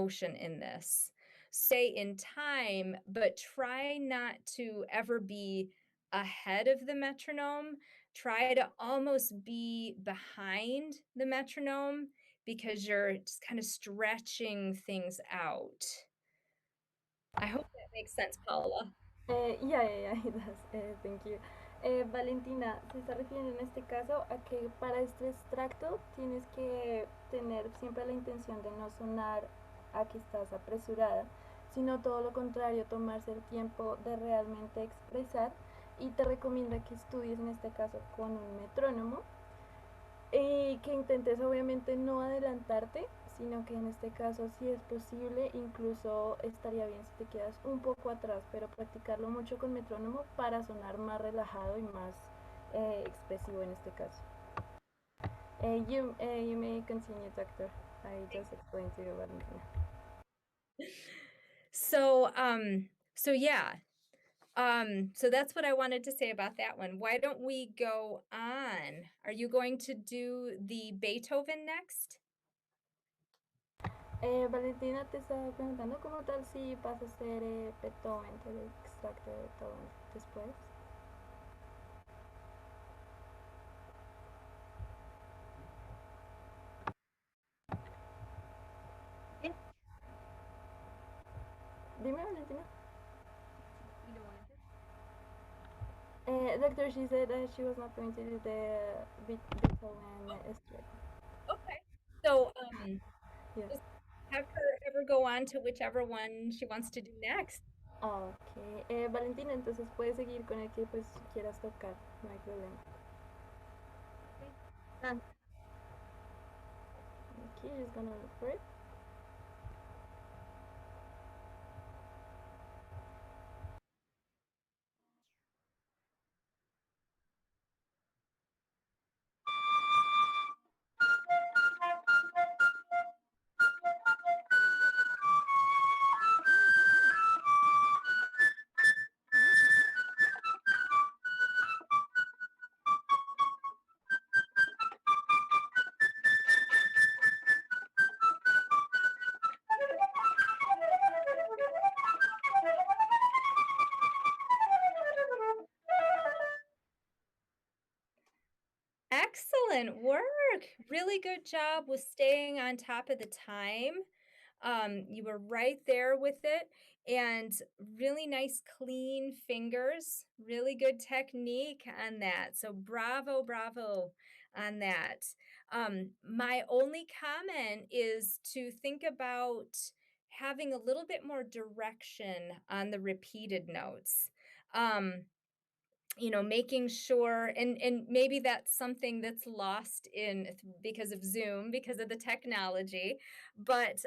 motion in this. Stay in time, but try not to ever be ahead of the metronome. Try to almost be behind the metronome because you're just kind of stretching things out. I hope that makes sense, Paula. Yeah, it does. Thank you. Valentina, se está refiriendo en este caso a que para este extracto tienes que tener siempre la intención de no sonar a que estás apresurada, sino todo lo contrario, tomarse el tiempo de realmente expresar y te recomienda que estudies en este caso con un metrónomo y que intentes obviamente no adelantarte, sino que en este caso si es posible, incluso estaría bien si te quedas un poco atrás, pero practicarlo mucho con metrónomo para sonar más relajado y más expresivo en este caso. You may continue, doctor. I just explained to you, Valentina. So, yeah. So that's what I wanted to say about that one. Why don't we go on? Are you going to do the Beethoven next? Valentina te estaba preguntando como tal si vas a hacer Beethoven, el extracto de Beethoven después. Yeah. Dime, Valentina. You don't want to do Doctor, she said that she was not going to do the Beethoven extract. Okay. So, Yeah. just have her go on to whichever one she wants to do next. Ok. Valentina, entonces puedes seguir con el que pues quieras tocar, no hay problema. Okay. Um, Okay, just gonna look for it. Excellent work. Really good job with staying on top of the time. You were right there with it, and really nice clean fingers. Really good technique on that. So bravo, bravo on that. My only comment is to think about having a little bit more direction on the repeated notes. Um, making sure, and maybe that's something that's lost in because of Zoom, because of the technology, but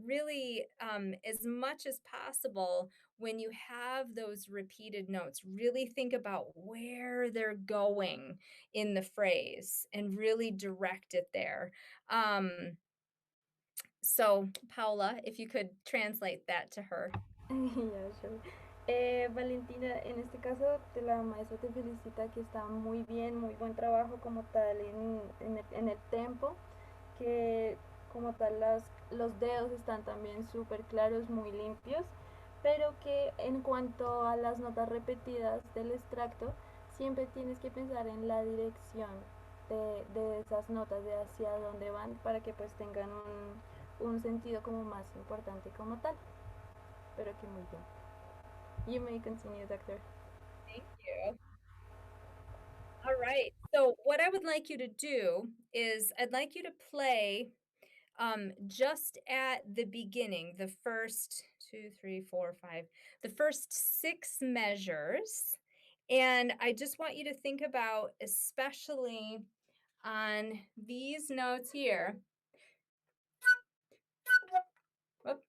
really, as much as possible, when you have those repeated notes, really think about where they're going in the phrase and really direct it there. So Paula, if you could translate that to her. Yeah, sure. Valentina, en este caso la maestra te felicita que está muy bien, muy buen trabajo como tal en el tempo, que como tal los dedos están también súper claros, muy limpios, pero que en cuanto a las notas repetidas del extracto, siempre tienes que pensar en la dirección de esas notas, de hacia dónde van, para que pues tengan un sentido como más importante como tal. Pero que muy bien. You may continue, doctor. Thank you. All right. So what I would like you to do is I'd like you to play just at the beginning, the first two, three, four, five, the first six measures. And I just want you to think about, especially on these notes here. Whoop.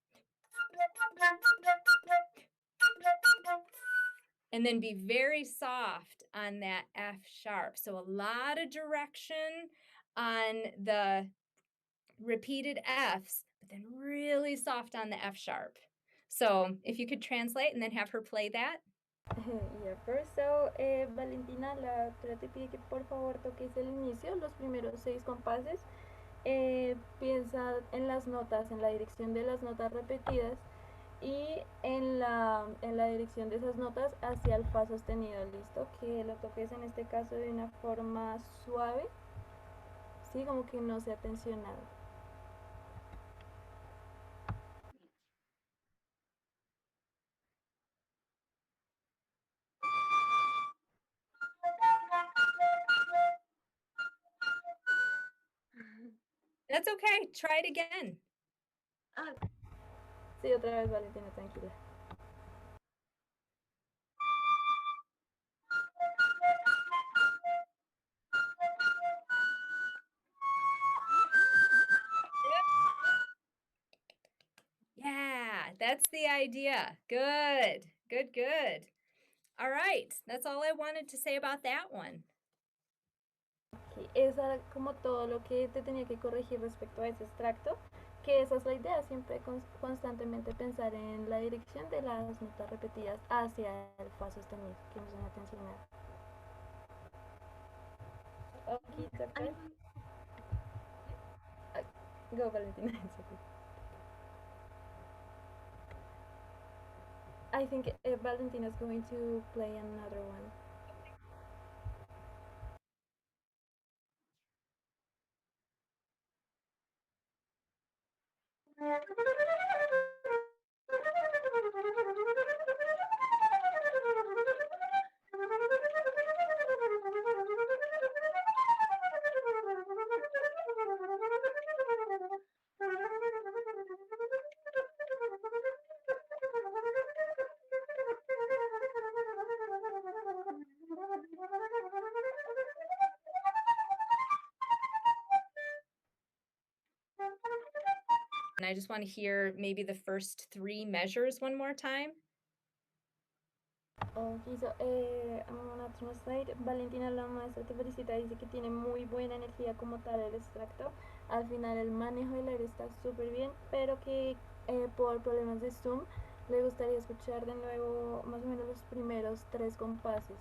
And then be very soft on that F sharp. So a lot of direction on the repeated Fs, but then really soft on the F sharp. So if you could translate and then have her play that. Yeah, first, so, Valentina, la doctora te pide que por favor toques el inicio, los primeros 6 compases, Piensa en las notas, en la dirección de las notas repetidas y en la dirección de esas notas hacia el fa sostenido, listo, que lo toques en este caso de una forma suave, sí, como que no sea tensionado. That's okay. Try it again. Ah, sí, otra vez, Valentina, tranquila. Yeah, that's the idea. Good, good, good. All right, that's all I wanted to say about that one. Sí, esa era como todo lo que te tenía que corregir respecto a ese extracto, que esa es la idea, siempre constantemente pensar en la dirección de las notas repetidas hacia el fa sostenido, que no suena tensionado. Okay, it's okay. Go, Valentina. It's okay. I think Valentina is going to play another one. And I just want to hear maybe the first 3 measures one more time. Okay, so I'm gonna translate. Valentina, la maestra te felicita, dice que tiene muy buena energía como tal el extracto. Al final el manejo del aire está súper bien, pero que por problemas de Zoom le gustaría escuchar de nuevo más o menos los primeros 3 compases.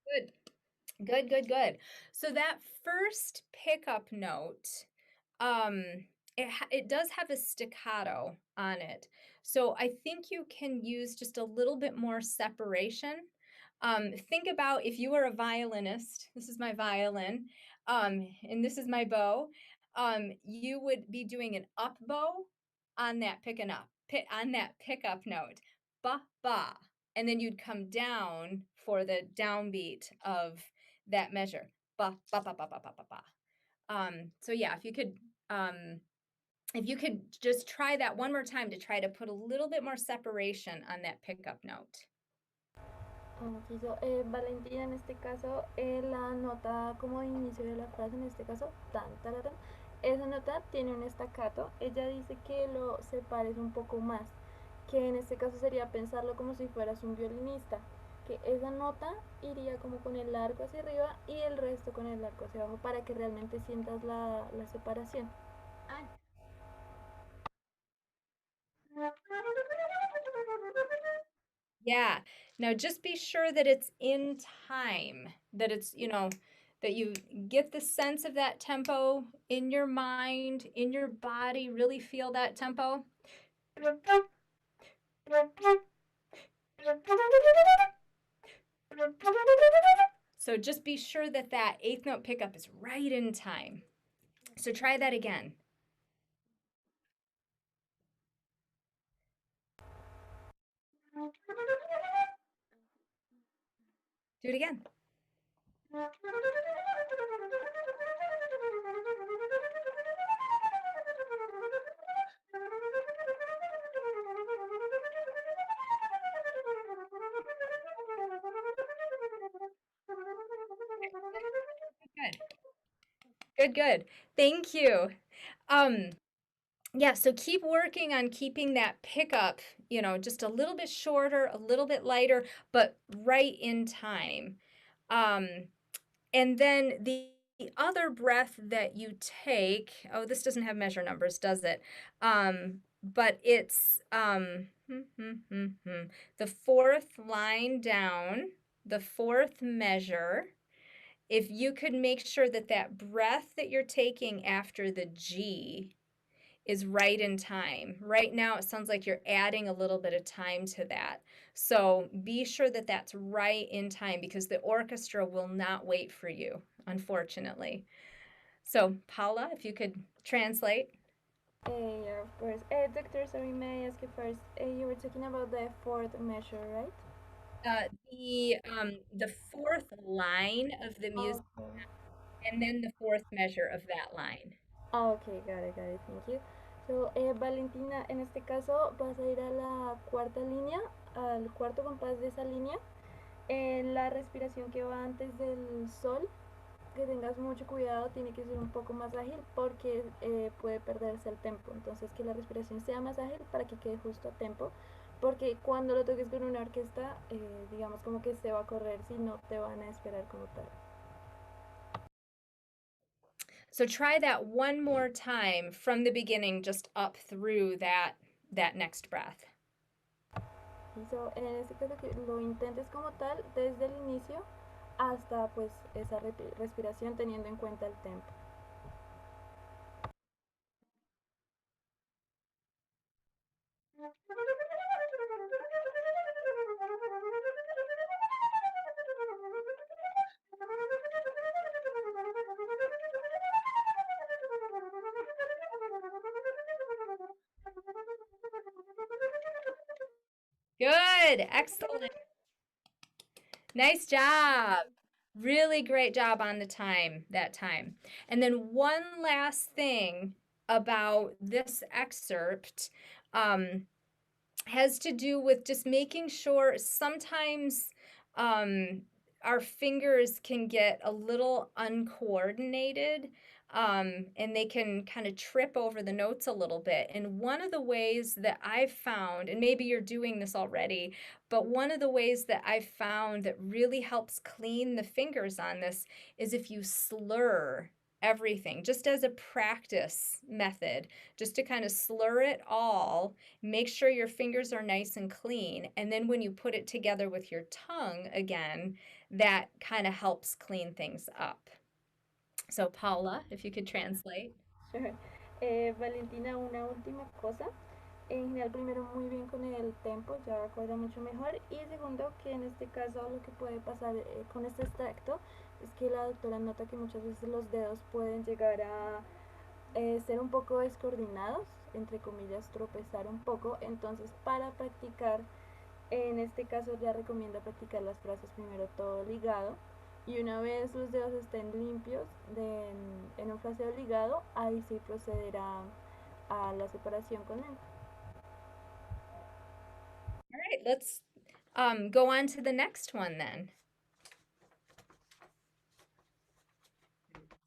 Good. Good, good, good. So that first pickup note, um, it does have a staccato on it. So I think you can use just a little bit more separation. Think about if you were a violinist, this is my violin, and this is my bow, you would be doing an up bow on that on that pickup note. Ba ba. And then you'd come down for the downbeat of that measure. Ba ba ba ba ba ba ba ba. So yeah, if you could just try that one more time to try to put a little bit more separation on that pickup note. Okay, so, Valentina en este caso, la nota como inicio de la frase, en este caso, tan, tararán, esa nota tiene un estacato. Ella dice que lo separes un poco más, que en este caso sería pensarlo como si fueras un violinista, que esa nota iría como con el arco hacia arriba y el resto con el arco hacia abajo para que realmente sientas la separación. Yeah. Now just be sure that it's in time, that it's, that you get the sense of that tempo in your mind, in your body, really feel that tempo. So just be sure that that eighth note pickup is right in time. So try that again. Do it again. Good. Good, good. Thank you. Um, yeah, so keep working on keeping that pickup, just a little bit shorter, a little bit lighter, but right in time. And then the other breath that you take, oh, this doesn't have measure numbers, does it? but it's the fourth line down, the fourth measure. If you could make sure that that breath that you're taking after the G is right in time. Right now, it sounds like you're adding a little bit of time to that. So be sure that that's right in time because the orchestra will not wait for you, unfortunately. So, Paula, if you could translate. Yeah, of course. Doctor, sorry, may I ask you first? You were talking about the fourth measure, right? The fourth line of the music Okay. and then the fourth measure of that line. Ah, ok, got it, thank you. So, Valentina, en este caso vas a ir a la cuarta línea, al cuarto compás de esa línea. En la respiración que va antes del sol, que tengas mucho cuidado, tiene que ser un poco más ágil porque puede perderse el tempo. Entonces, que la respiración sea más ágil para que quede justo a tempo. Porque cuando lo toques con una orquesta, digamos como que se va a correr si no te van a esperar como tal. So try that one more time from the beginning, just up through that next breath. So, en este caso que lo intentes como tal desde el inicio hasta pues esa respiración teniendo en cuenta el tempo. Good. Excellent. Nice job. Really great job on the time that time. And then one last thing about this excerpt has to do with just making sure sometimes um, our fingers can get a little uncoordinated and they can kind of trip over the notes a little bit. And one of the ways that I've found, and maybe you're doing this already, but one of the ways that I've found that really helps clean the fingers on this is if you slur everything, just as a practice method, just to kind of slur it all. Make sure your fingers are nice and clean. And then when you put it together with your tongue again, that kind of helps clean things up. So, Paula, if you could translate. Sure. Valentina, una última cosa. En general, primero, muy bien con el tempo, ya recuerda mucho mejor. Y segundo, que en este caso lo que puede pasar con este extracto es que la doctora nota que muchas veces los dedos pueden llegar a ser un poco descoordinados, entre comillas, tropezar un poco. Entonces, para practicar, en este caso ya recomiendo practicar las frases primero todo ligado. Y una vez los dedos estén limpios en un fraseo ligado, ahí sí procederá a la separación con él. All right, let's go on to the next one then.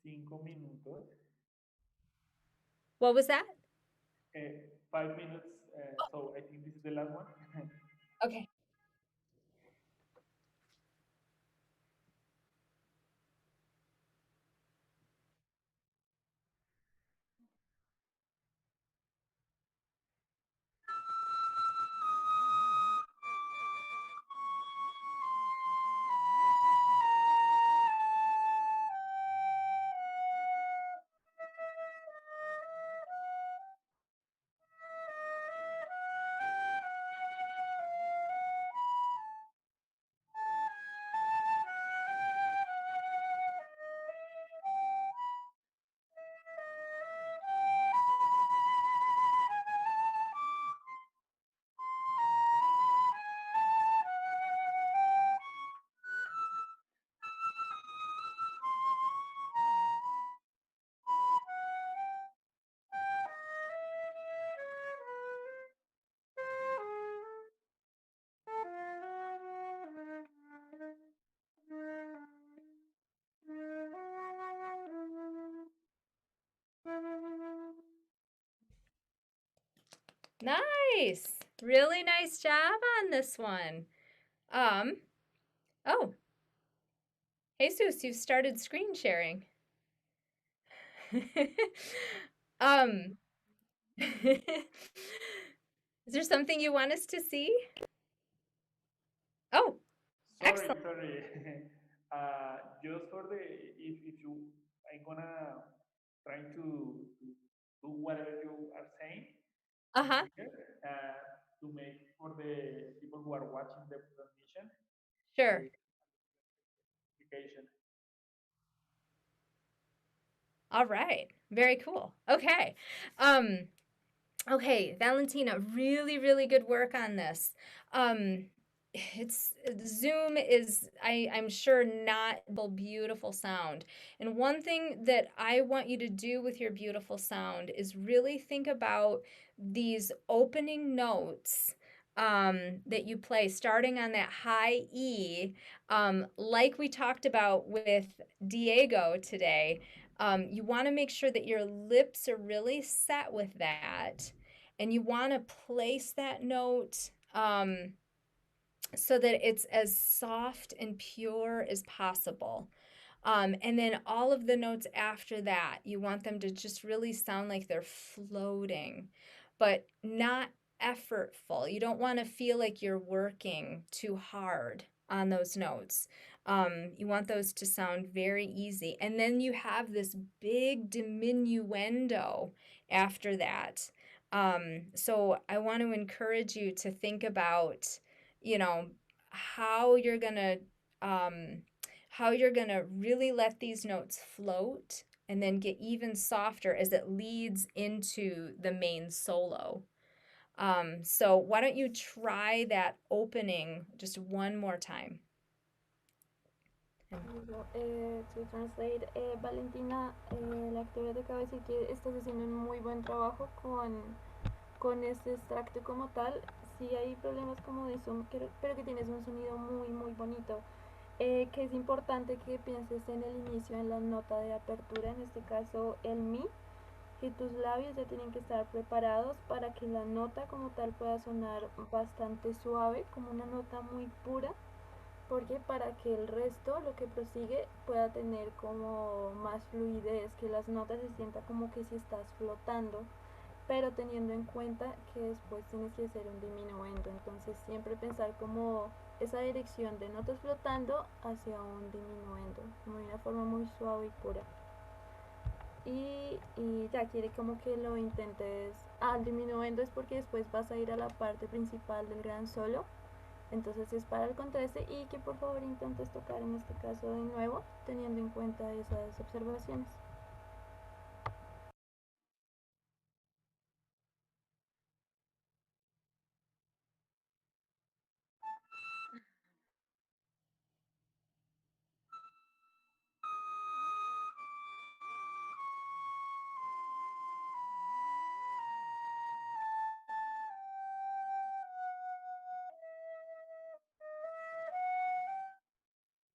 5 minutos. What was that? 5 minutes. So I think this is the last one. Okay. Nice. Really nice job on this one. Oh, Jesus, you've started screen sharing. um, Is there something you want us to see? Oh, Sorry, excellent. sorry. Just for the if you I'm gonna try to do whatever you are saying in Uh-huh. here to make for the people who are watching the transmission Sure. a application. All right. Very cool. Okay. Um, okay, Valentina, really, really good work on this. Um, it's Zoom is I'm sure not beautiful sound. And one thing that I want you to do with your beautiful sound is really think about these opening notes that you play starting on that high E, like we talked about with Diego today. You want to make sure that your lips are really set with that, and you want to place that note so that it's as soft and pure as possible. And then all of the notes after that, you want them to just really sound like they're floating, but not effortful. You don't want to feel like you're working too hard on those notes. You want those to sound very easy. And then you have this big diminuendo after that. So I want to encourage you to think about, you know, how you're going to um, how you're going to really let these notes float and then get even softer as it leads into the main solo. So why don't you try that opening just one more time? To translate, Valentina, la actora te acaba de decir que estás haciendo un muy buen trabajo con este extracto como tal. Sí hay problemas como de zoom, pero que tienes un sonido muy, muy bonito. Que es importante que pienses en el inicio, en la nota de apertura, en este caso el mi, que tus labios ya tienen que estar preparados para que la nota como tal pueda sonar bastante suave, como una nota muy pura, porque para que el resto, lo que prosigue, pueda tener como más fluidez, que las notas se sienta como que si estás flotando, pero teniendo en cuenta que después tienes que hacer un diminuendo, entonces siempre pensar como esa dirección de notas flotando hacia un diminuendo, como de una forma muy suave y pura. Y ya quiere como que lo intentes. El diminuendo es porque después vas a ir a la parte principal del gran solo, entonces es para el contraste y que por favor intentes tocar en este caso de nuevo, teniendo en cuenta esas observaciones.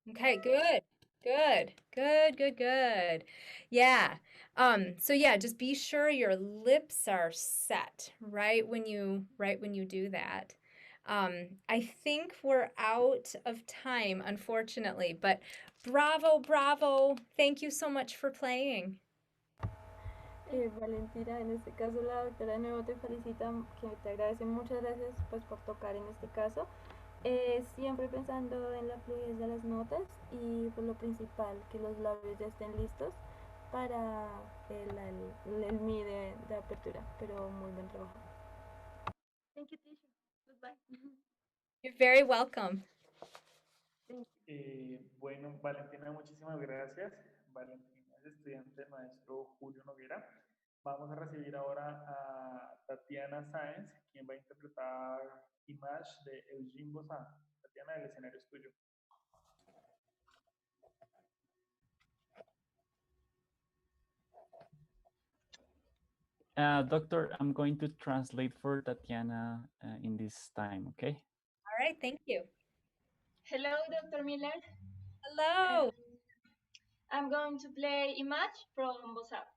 Okay, good. Good. Good, good, good. Yeah. So yeah, just be sure your lips are set right when you do that. I think we're out of time, unfortunately, but bravo, bravo. Thank you so much for playing. Valentina, en este caso la doctora de nuevo te felicita, que te agradece, muchas gracias pues por tocar en este caso, siempre pensando en la fluidez de las notas y pues lo principal, que los labios ya estén listos para el mi de apertura, pero muy buen trabajo. Thank you, teacher. Goodbye. You're very welcome. Bueno, Valentina, muchísimas gracias. Valentina es estudiante del maestro Julio Noguera. Vamos a recibir ahora a Tatiana Sáenz, quien va a interpretar Image de Eugene Bozán. Tatiana, el escenario es tuyo. Doctor, I'm going to translate for Tatiana in this time, okay? All right, thank you. Hello, Dr. Miller. Hello. I'm going to play Image from ASAB.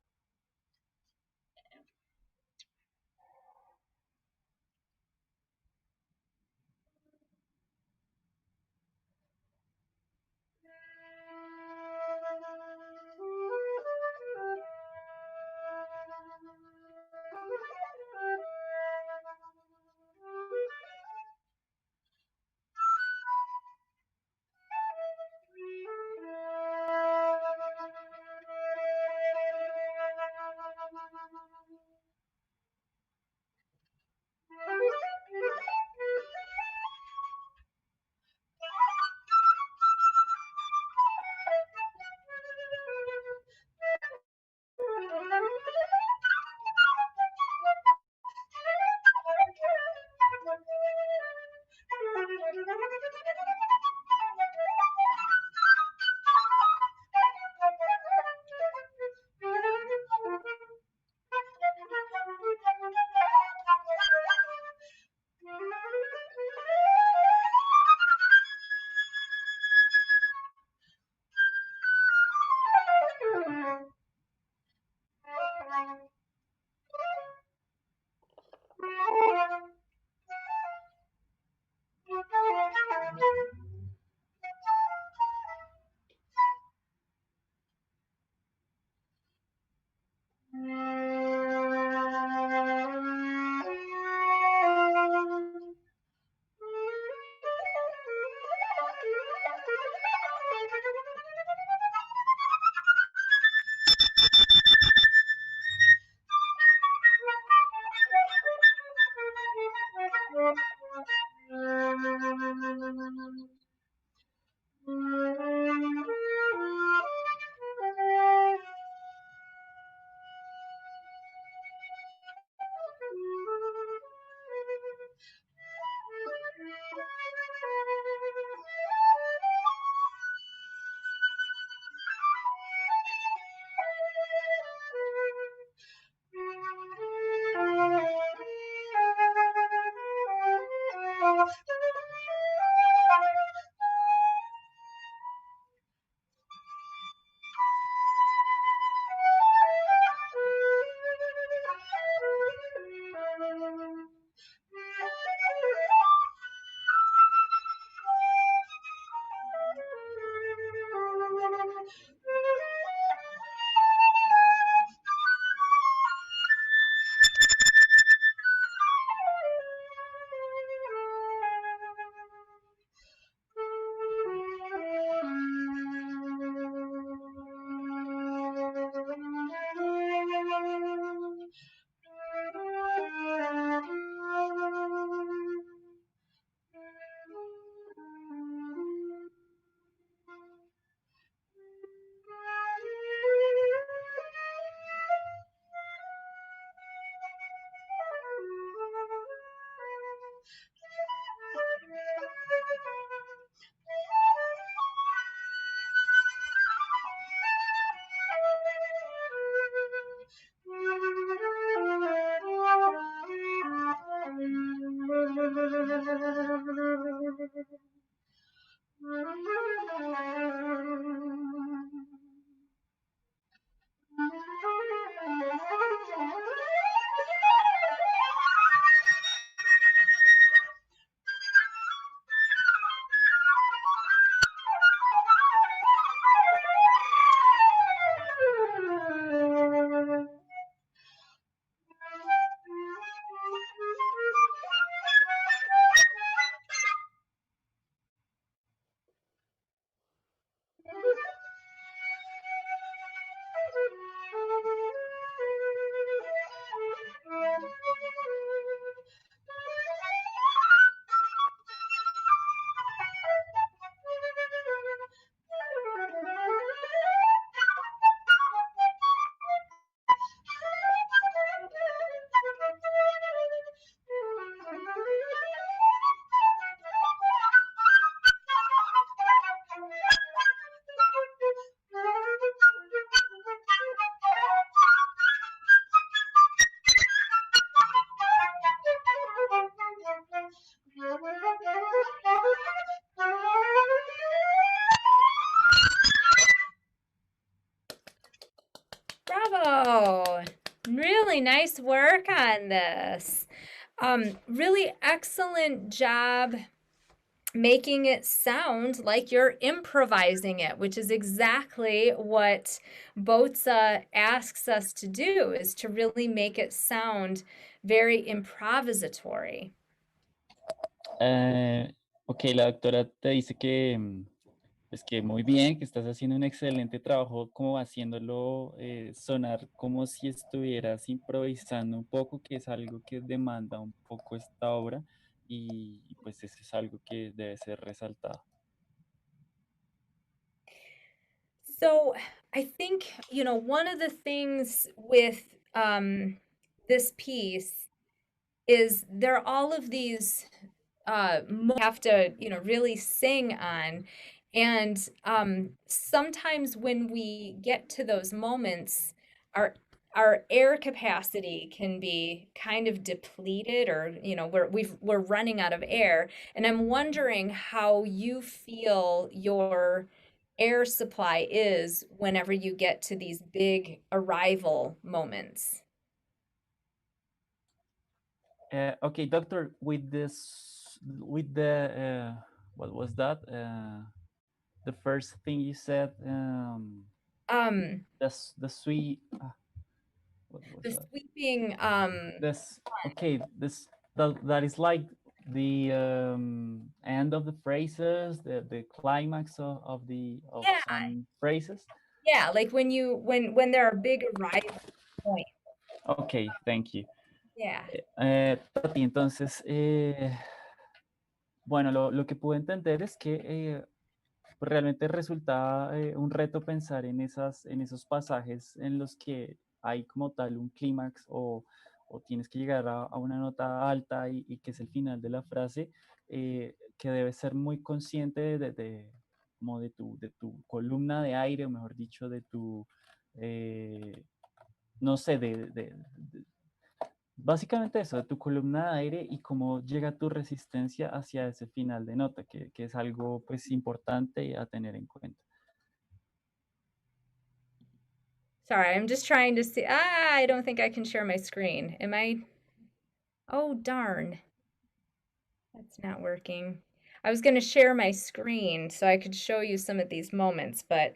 really nice work on this. Really excellent job making it sound like you're improvising it, which is exactly what BOTSA asks us to do, is to really make it sound very improvisatory. Ok, la doctora te dice que, pues que muy bien, que estás haciendo un excelente trabajo como haciéndolo sonar como si estuvieras improvisando un poco, que es algo que demanda un poco esta obra y pues eso es algo que debe ser resaltado. So I think, one of the things with this piece is there are all of these have to, really sing on. And sometimes when we get to those moments, our our air capacity can be kind of depleted, or we're running out of air. And I'm wondering how you feel your air supply is whenever you get to these big arrival moments. Okay, doctor, with the what was that? The first thing you said, Um, the sweet, what was the that? sweeping This okay, that is like the end of the phrases, the climax of yeah, some phrases. yeah, like when there are big arrival points. Okay, thank you. Yeah. Tati, entonces, bueno, lo que pude entender es que pues realmente resulta un reto pensar en esos pasajes en los que hay como tal un clímax o tienes que llegar a una nota alta y que es el final de la frase, que debes ser muy consciente como de tu columna de aire, o mejor dicho, de tu, no sé, básicamente eso, de tu columna de aire y cómo llega tu resistencia hacia ese final de nota, que es algo pues importante a tener en cuenta. Sorry, I'm just trying to see. I don't think I can share my screen. Am I? Oh, darn. That's not working. I was going to share my screen so I could show you some of these moments, but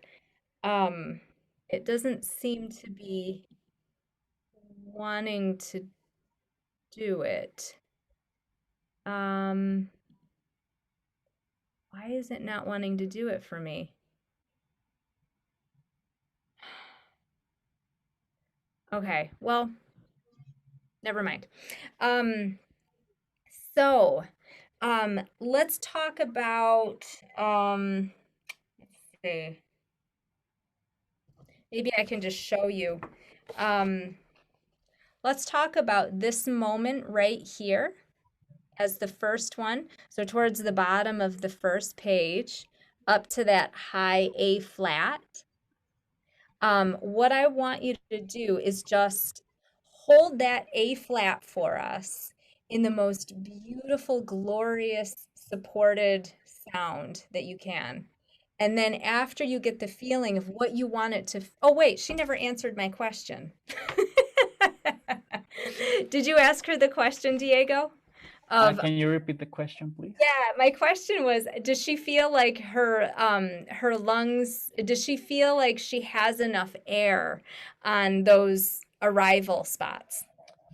it doesn't seem to be wanting to do it. Why is it not wanting to do it for me? Okay, well, never mind. So, let's talk about, let's see. Maybe I can just show you. Let's talk about this moment right here as the first one. So towards the bottom of the first page, up to that high A flat. What I want you to do is just hold that A flat for us in the most beautiful, glorious, supported sound that you can. And then after you get the feeling of what you want it to, oh wait, she never answered my question. Did you ask her the question, Diego? Can you repeat the question, please? Yeah, my question was, does she feel like her lungs, does she feel like she has enough air on those arrival spots?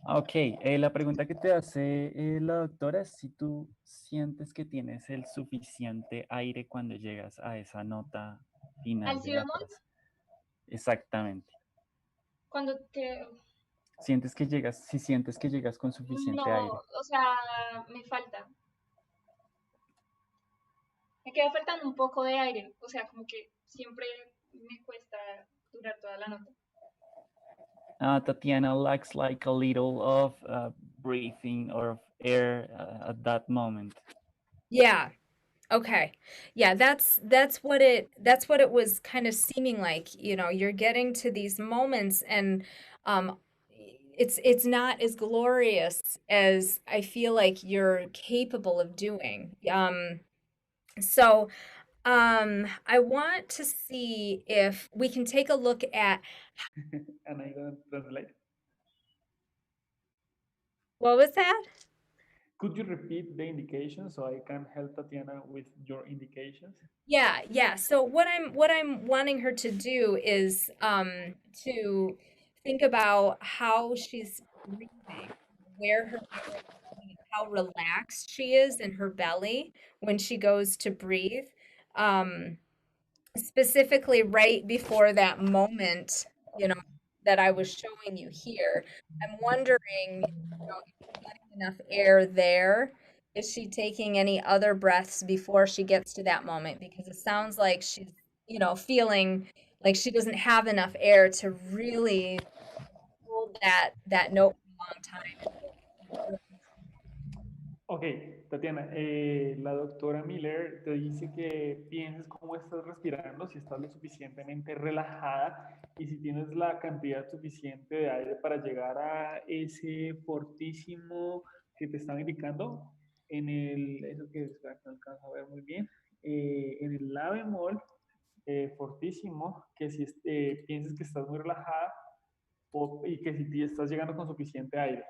Ok, la pregunta que te hace la doctora es si tú sientes que tienes el suficiente aire cuando llegas a esa nota final Al de si la bemol, frase. Exactamente. cuando te... Sientes que llegas, si sientes que llegas con suficiente No, aire. o sea, me falta. Me queda faltando un poco de aire, o sea, como que siempre me cuesta durar toda la nota. Tatiana lacks like a little of breathing or of air at that moment. Yeah. Okay. Yeah, that's what it was kind of seeming like, you're getting to these moments and um it's not as glorious as I feel like you're capable of doing. So I want to see if we can take a look at And I don't translate. What was that? Could you repeat the indications so I can help Tatiana with your indications? Yeah. So what I'm wanting her to do is to think about how she's breathing, where her air is going, how relaxed she is in her belly when she goes to breathe. Um, Specifically right before that moment, you know, that I was showing you here. I'm wondering, if she's getting enough air there. Is she taking any other breaths before she gets to that moment? Because it sounds like she's, feeling like she doesn't have enough air to really hold that note for a long time and feel Ok, Tatiana, la doctora Miller te dice que pienses cómo estás respirando, si estás lo suficientemente relajada y si tienes la cantidad suficiente de aire para llegar a ese fortísimo que te están indicando en el, eso que espera, que no alcanzo a ver muy bien, en el la bemol fortísimo, que si pienses que estás muy relajada y que si estás llegando con suficiente aire.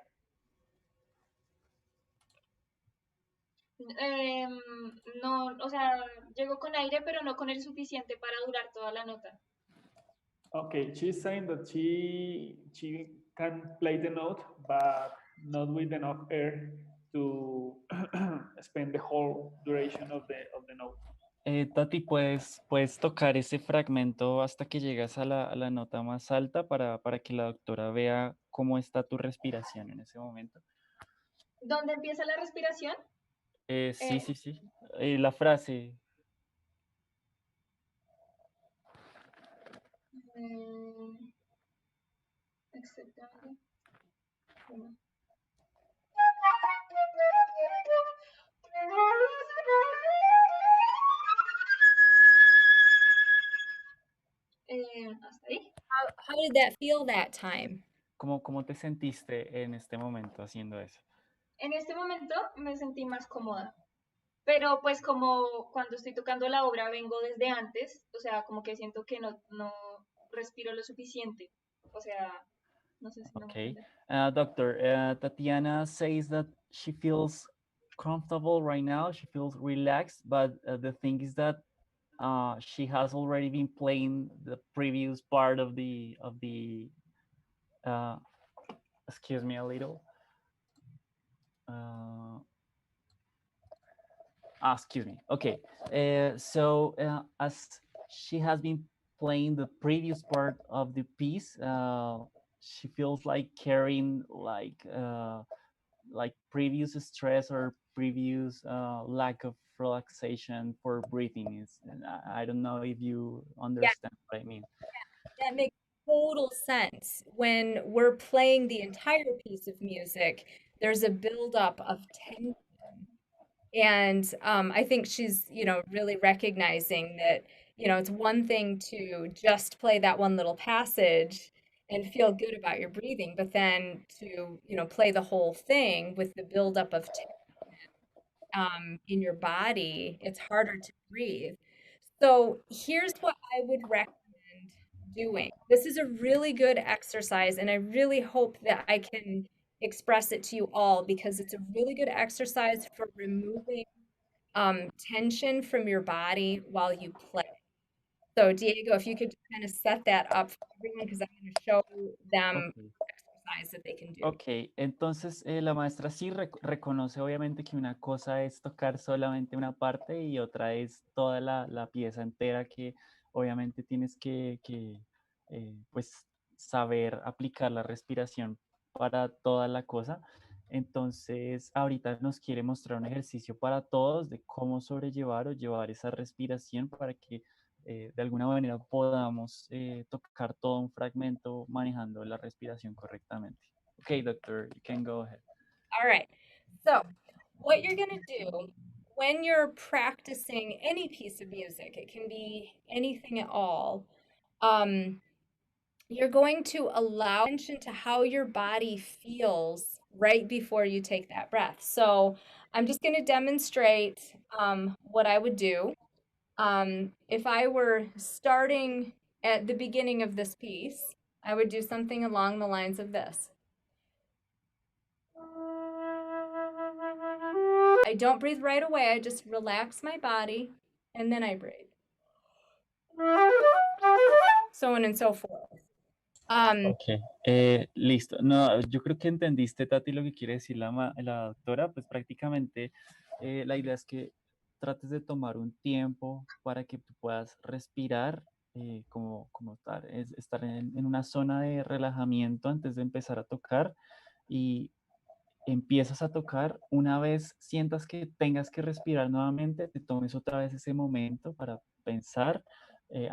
No, o sea, llego con aire, pero no con el suficiente para durar toda la nota. Okay, she's saying that she can play the note, but not with enough air to spend the whole duration of the note. Tati, puedes tocar ese fragmento hasta que llegas a la nota más alta para que la doctora vea cómo está tu respiración en ese momento. ¿Dónde empieza la respiración? Sí. La frase. Exactamente. Hasta ahí. how did that feel that time? ¿Cómo te sentiste en este momento haciendo eso? En este momento me sentí más cómoda, pero pues como cuando estoy tocando la obra vengo desde antes, o sea, como que siento que no respiro lo suficiente, o sea, no sé si me Okay. entiendes. Doctor, Tatiana says that she feels comfortable right now. She feels relaxed, but the thing is that she has already been playing the previous part of the uh, excuse me a little. Excuse me. Okay. So as she has been playing the previous part of the piece, she feels like carrying like previous stress or previous lack of relaxation for breathing. I don't know if you Yeah, understand what I mean. that makes total sense. When we're playing the entire piece of music, there's a buildup of tension. And I think she's, really recognizing that, it's one thing to just play that one little passage and feel good about your breathing, but then to, play the whole thing with the buildup of tension in your body, it's harder to breathe. So here's what I would recommend doing. This is a really good exercise, and I really hope that I can express it to you all because it's a really good exercise for removing tension from your body while you play. So, Diego, if you could just kind of set that up for everyone, because I'm going to show them Okay. exercise that they can do. Ok, entonces la maestra sí reconoce obviamente que una cosa es tocar solamente una parte y otra es toda la pieza entera que obviamente tienes que pues saber aplicar la respiración para toda la cosa. Entonces ahorita nos quiere mostrar un ejercicio para todos de cómo sobrellevar o llevar esa respiración para que de alguna manera podamos tocar todo un fragmento manejando la respiración correctamente. Okay, doctor, you can go ahead. All right. So, what you're going to do when you're practicing any piece of music, it can be anything at all, you're going to allow attention to how your body feels right before you take that breath. So, I'm just going to demonstrate what I would do. If I were starting at the beginning of this piece, I would do something along the lines of this. I don't breathe right away. I just relax my body and then I breathe. So on and so forth. Ok, listo. No, yo creo que entendiste, Tati, lo que quiere decir la doctora. Pues prácticamente la idea es que trates de tomar un tiempo para que tú puedas respirar como tal, es estar en una zona de relajamiento antes de empezar a tocar y empiezas a tocar. Una vez sientas que tengas que respirar nuevamente, te tomes otra vez ese momento para pensar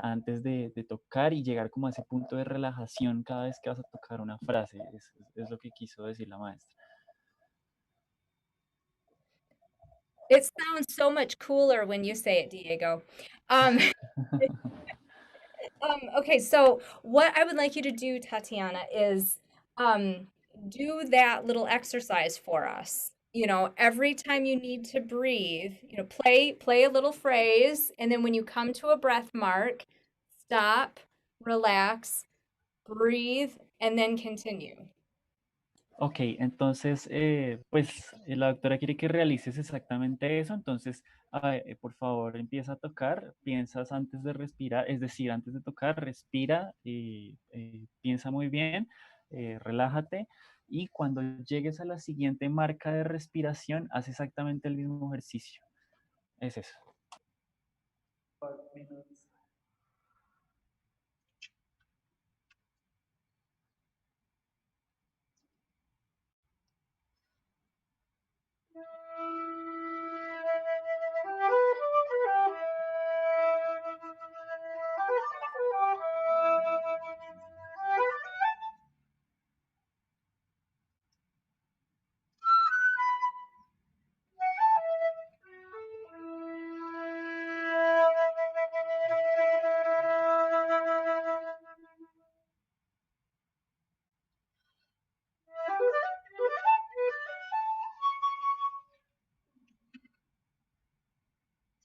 antes de tocar y llegar como a ese punto de relajación cada vez que vas a tocar una frase. Es lo que quiso decir la maestra. It sounds so much cooler when you say it, Diego. Okay, so what I would like you to do, Tatiana, is do that little exercise for us. You know, every time you need to breathe, you know, play a little phrase, and then when you come to a breath mark, stop, relax, breathe, and then continue. Ok, entonces, pues la doctora quiere que realices exactamente eso. Entonces, por favor, empieza a tocar, piensas antes de respirar, es decir, antes de tocar, respira, piensa muy bien, relájate y cuando llegues a la siguiente marca de respiración, haz exactamente el mismo ejercicio. Es eso. 5 minutes.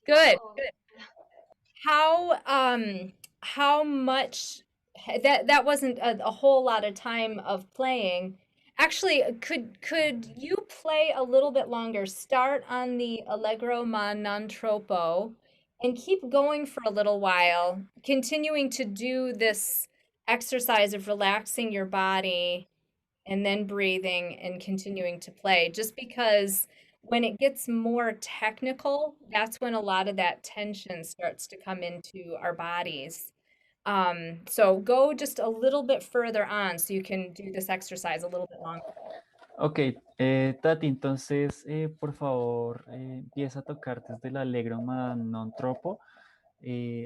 Good. Oh, How much that wasn't a whole lot of time of playing. Actually, could you play a little bit longer? Start on the Allegro ma non troppo and keep going for a little while, continuing to do this exercise of relaxing your body and then breathing and continuing to play, just because when it gets more technical, that's when a lot of that tension starts to come into our bodies. So go just a little bit further on so you can do this exercise a little bit longer. Ok, Tati, entonces, por favor, empieza a tocar desde el Allegro ma non troppo,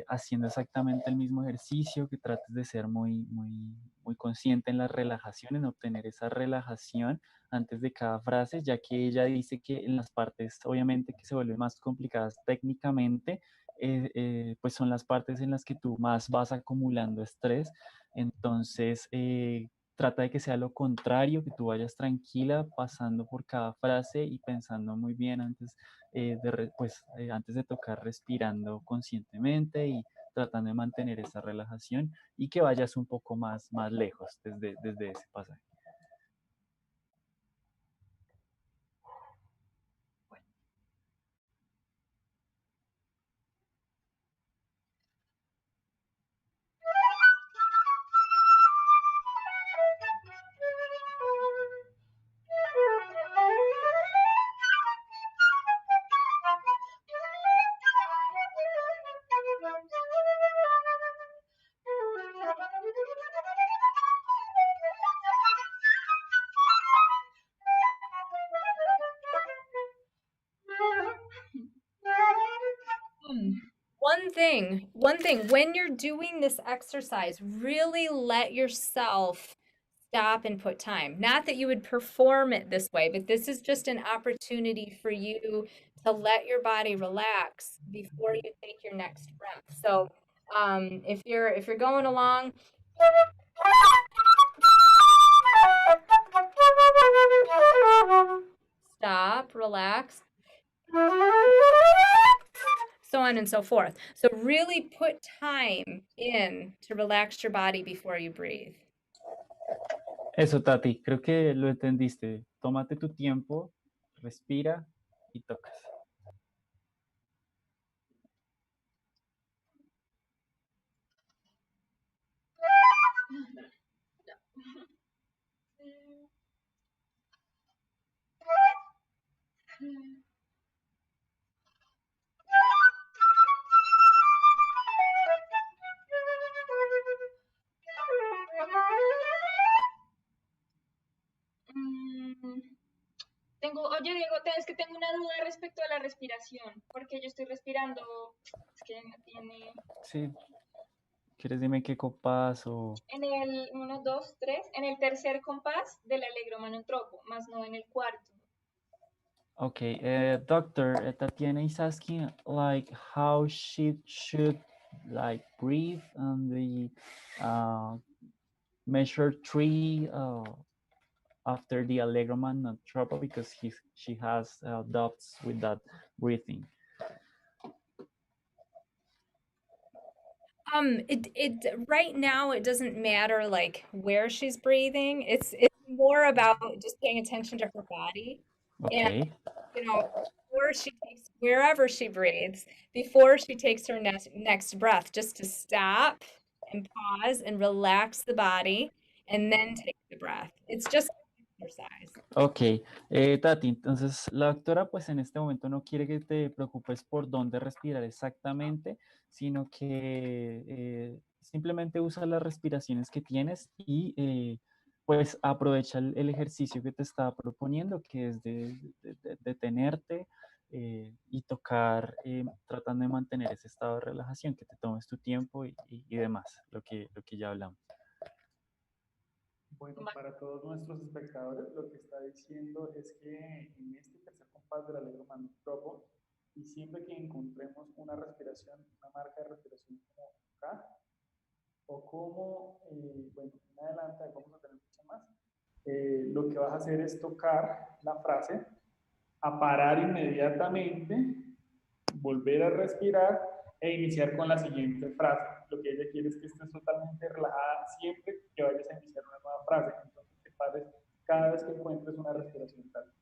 haciendo exactamente el mismo ejercicio, que trates de ser muy consciente en la relajación, en obtener esa relajación antes de cada frase, ya que ella dice que en las partes, obviamente, que se vuelven más complicadas técnicamente, pues son las partes en las que tú más vas acumulando estrés. Entonces, trata de que sea lo contrario, que tú vayas tranquila pasando por cada frase y pensando muy bien antes de tocar, respirando conscientemente y tratando de mantener esa relajación y que vayas un poco más lejos desde ese pasaje. One thing, when you're doing this exercise, really let yourself stop and put time. Not that you would perform it this way, but this is just an opportunity for you to let your body relax before you take your next breath. So, if you're going along, stop, relax, so on and so forth. So really put time in to relax your body before you breathe. Eso, Tati, creo que lo entendiste. Tómate tu tiempo, respira y tocas. Oye, Diego, es que tengo una duda respecto a la respiración, porque yo estoy respirando, es que no tiene, Sí, ¿quieres dime qué compás o...? en el 1, 2, 3, en el tercer compás del allegro manotropo, más no en el cuarto. Okay, Doctor, Tatiana is asking like how she should like breathe on the measure 3 after the Allegro manotropo because she has doubts with that breathing. It right now it doesn't matter like where she's breathing. It's more about just paying attention to her body. And Okay. before she takes wherever she breathes, before she takes her next breath, just to stop and pause and relax the body and then take the breath. It's just exercise. Ok, Tati, entonces la doctora pues en este momento no quiere que te preocupes por dónde respirar exactamente, sino que simplemente usa las respiraciones que tienes y pues aprovecha el ejercicio que te estaba proponiendo, que es de detenerte y tocar, tratando de mantener ese estado de relajación, que te tomes tu tiempo y demás, lo que ya hablamos. Bueno, para todos nuestros espectadores, lo que está diciendo es que en este tercer compás del allegro manotropo, y siempre que encontremos una respiración, una marca de respiración como K, o como, bueno, en adelante vamos a tener mucho más, lo que vas a hacer es tocar la frase, a parar inmediatamente, volver a respirar e iniciar con la siguiente frase. Lo que ella quiere es que estés totalmente relajada siempre que vayas a iniciar una nueva frase. Entonces, que pares cada vez que encuentres una respiración tal.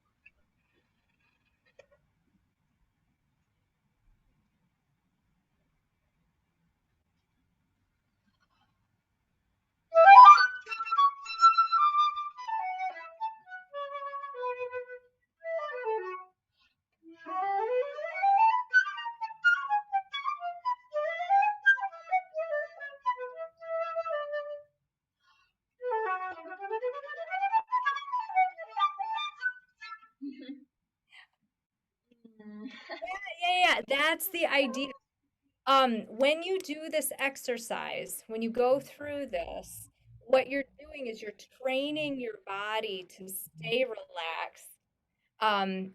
Yeah, that's the idea. When you do this exercise, when you go through this, what you're doing is you're training your body to stay relaxed.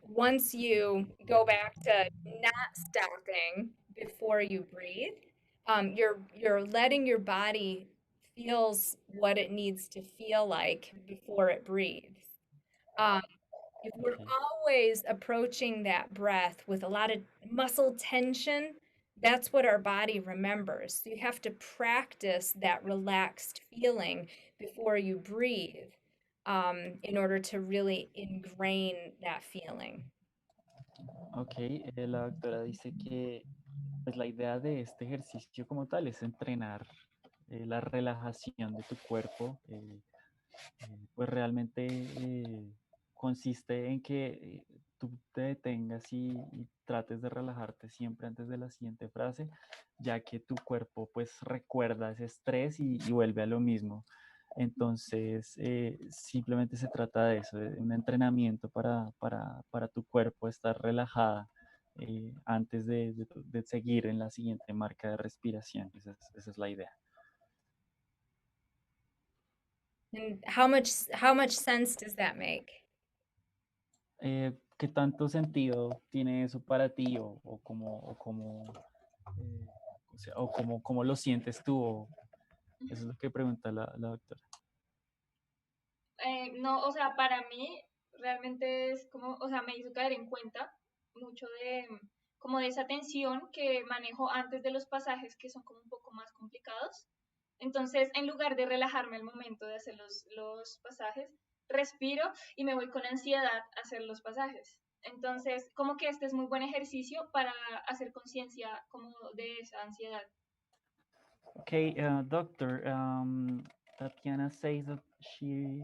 Once you go back to not stopping before you breathe, you're letting your body feels what it needs to feel like before it breathes. Um, if we're always approaching that breath with a lot of muscle tension, that's what our body remembers. So you have to practice that relaxed feeling before you breathe in order to really ingrain that feeling. Ok, la doctora dice que pues la idea de este ejercicio como tal es entrenar la relajación de tu cuerpo, pues realmente consiste en que tú te detengas y trates de relajarte siempre antes de la siguiente frase, ya que tu cuerpo pues recuerda ese estrés y vuelve a lo mismo. Entonces, simplemente se trata de eso, de un entrenamiento para tu cuerpo estar relajada antes de seguir en la siguiente marca de respiración. Esa es la idea. And how much sense does that make? ¿Qué tanto sentido tiene eso para ti cómo lo sientes tú? Eso es lo que pregunta la doctora. No, o sea, para mí realmente es como, o sea, me hizo caer en cuenta mucho de como de esa tensión que manejo antes de los pasajes que son como un poco más complicados. Entonces, en lugar de relajarme al momento de hacer los pasajes, respiro y me voy con ansiedad a hacer los pasajes. Entonces, como que este es muy buen ejercicio para hacer conciencia como de esa ansiedad. Okay, doctor, Tatiana says that she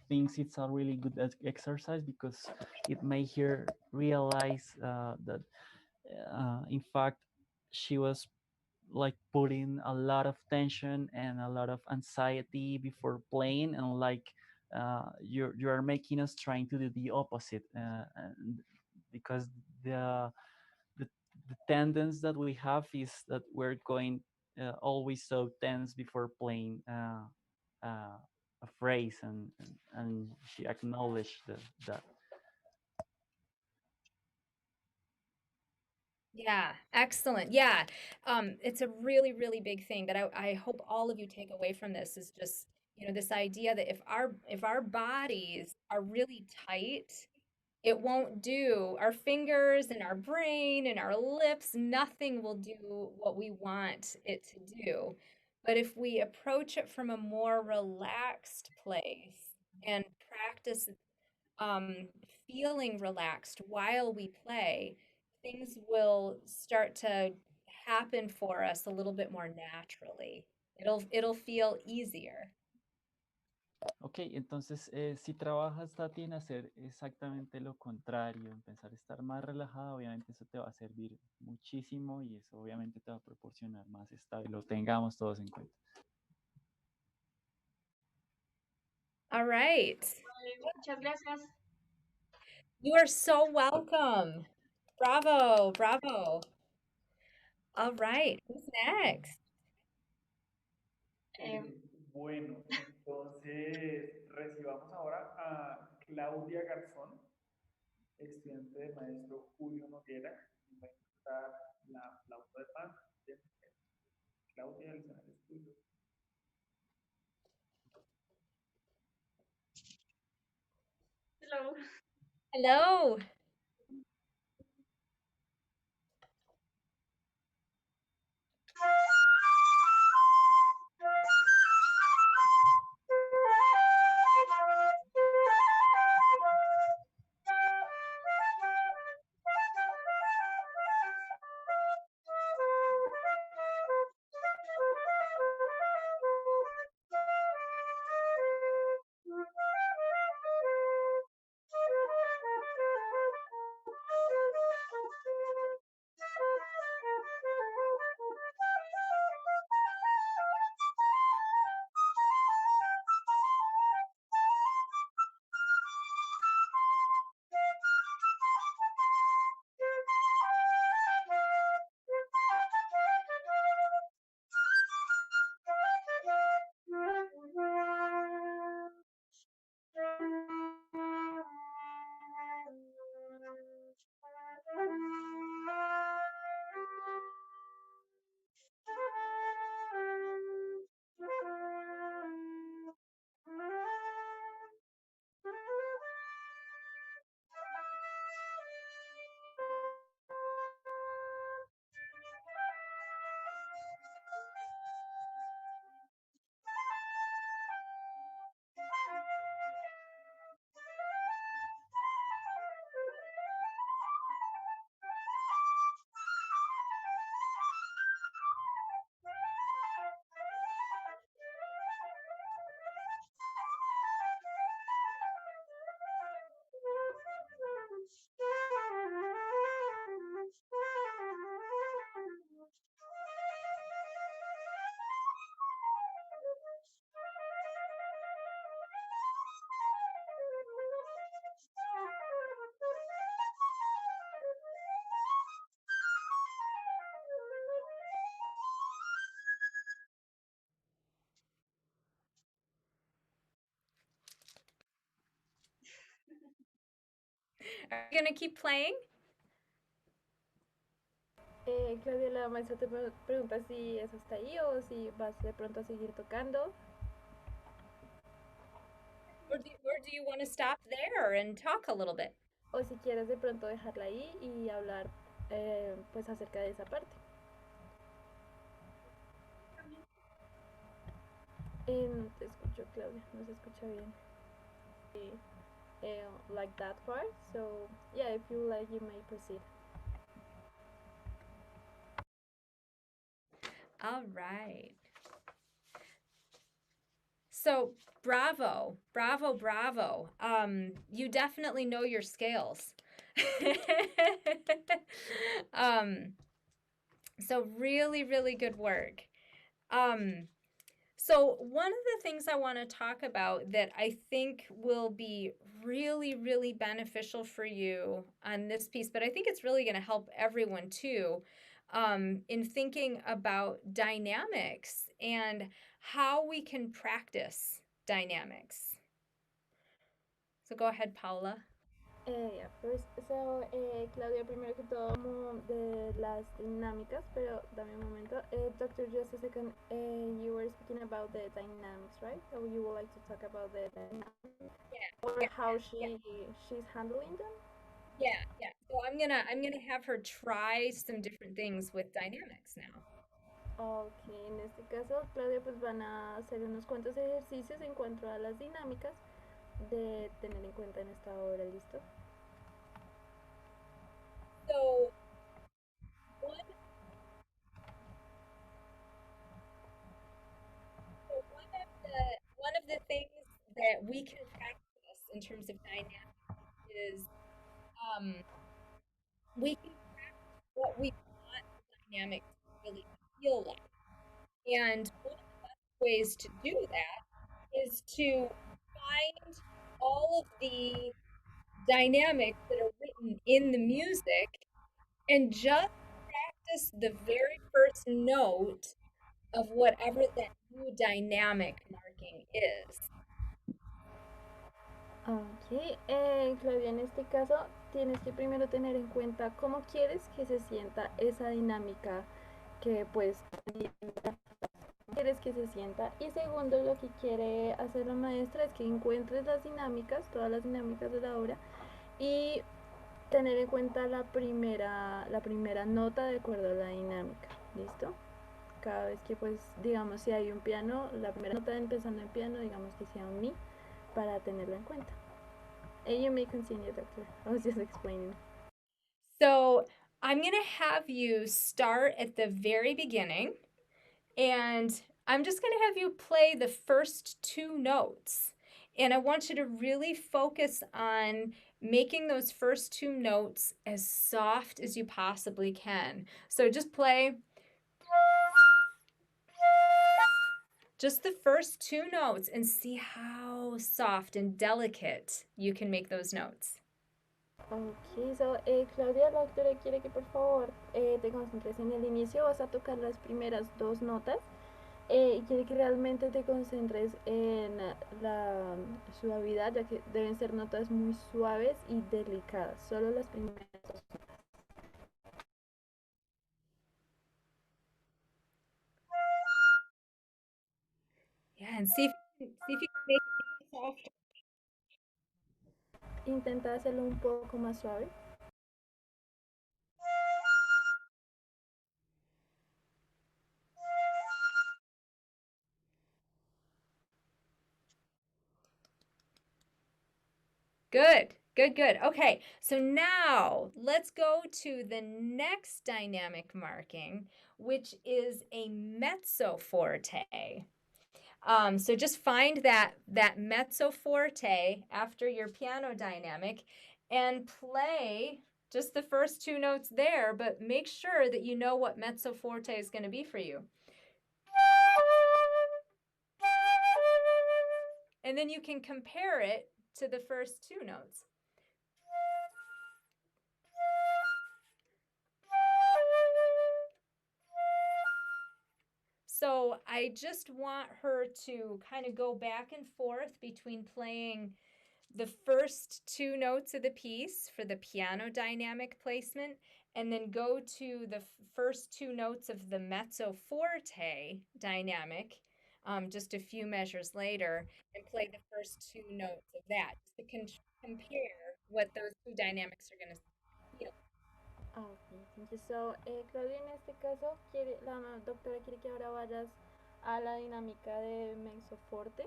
thinks it's a really good exercise because it made her realize that, in fact, she was like putting a lot of tension and a lot of anxiety before playing, and like you are making us trying to do the opposite, and because the the, the tendency that we have is that we're going always so tense before playing a phrase, and she acknowledged that. Yeah, excellent. Yeah, it's a really, really big thing that I hope all of you take away from this is just, you know, this idea that if our bodies are really tight, it won't do. Our fingers and our brain and our lips, nothing will do what we want it to do. But if we approach it from a more relaxed place and practice um, feeling relaxed while we play, things will start to happen for us a little bit more naturally. It'll feel easier. Ok, entonces si trabajas, Tati, en hacer exactamente lo contrario, empezar a estar más relajada, obviamente eso te va a servir muchísimo y eso obviamente te va a proporcionar más estabilidad. Lo tengamos todos en cuenta. All right. Muchas gracias. You are so welcome. Bravo, bravo. All right, who's next? Bueno, entonces recibamos ahora a Claudia Garzón, estudiante del maestro Julio Noguera, quien va a interpretar la flauta de pan. Claudia, el escenario es tuyo. Hello. Hello. Are you gonna keep playing? Claudia, la maestra te pregunta si eso está ahí o si vas de pronto a seguir tocando. Or do you want to stop there and talk a little bit? O si quieres de pronto dejarla ahí y hablar pues acerca de esa parte. No te escucho, Claudia, no se escucha bien. like that part. So yeah, if you like, you may proceed. All right. So bravo, bravo, bravo. You definitely know your scales. So really, really good work. So one of the things I want to talk about that I think will be really, really beneficial for you on this piece, but I think it's really going to help everyone too, in thinking about dynamics and how we can practice dynamics. So go ahead, Paula. Yeah, first, so, Claudia, primero que todo, como de las dinámicas, pero dame un momento. Doctor, just a second. You were speaking about the dynamics, right? So you would like to talk about the dynamics, or how she's handling them? Yeah. So I'm gonna have her try some different things with dynamics now. Ok, en este caso, Claudia, pues van a hacer unos cuantos ejercicios en cuanto a las dinámicas de tener en cuenta en esta obra, ¿listo? So one of the things that we can practice in terms of dynamics is we can practice what we want the dynamic to really feel like. And one of the best ways to do that is to find all of the dynamics that are written in the music and just practice the very first note of whatever that new dynamic marking is. Ok, Claudia, en este caso tienes que primero tener en cuenta cómo quieres que se sienta esa dinámica que pues quieres que se sienta, y segundo, lo que quiere hacer la maestra es que encuentres las dinámicas, todas las dinámicas de la obra, y tener en cuenta la primera nota de acuerdo a la dinámica, ¿listo? Cada vez que pues digamos si hay un piano, la primera nota empezando en piano, digamos que sea un mi, para tenerlo en cuenta. And you may continue, doctor. I was just explaining. So I'm going to have you start at the very beginning, and I'm just going to have you play the first two notes. And I want you to really focus on making those first two notes as soft as you possibly can. So just play just the first two notes and see how soft and delicate you can make those notes. Ok, so, Claudia, la doctora quiere que por favor te concentres en el inicio, vas a tocar las primeras dos notas, y quiere que realmente te concentres en la suavidad, ya que deben ser notas muy suaves y delicadas, solo las primeras dos notas. Yeah, and see if you can make it even softer. Intenta hacerlo un poco más suave. Good. Okay, so now let's go to the next dynamic marking, which is a mezzo forte. So just find that mezzo forte after your piano dynamic and play just the first two notes there, but make sure that you know what mezzo forte is going to be for you. And then you can compare it to the first two notes. So I just want her to kind of go back and forth between playing the first two notes of the piece for the piano dynamic placement, and then go to the first two notes of the mezzo forte dynamic just a few measures later, and play the first two notes of that to compare what those two dynamics are going to feel. Ok, thank you. So, Claudia, en este caso, la doctora quiere que ahora vayas a la dinámica de mezzo forte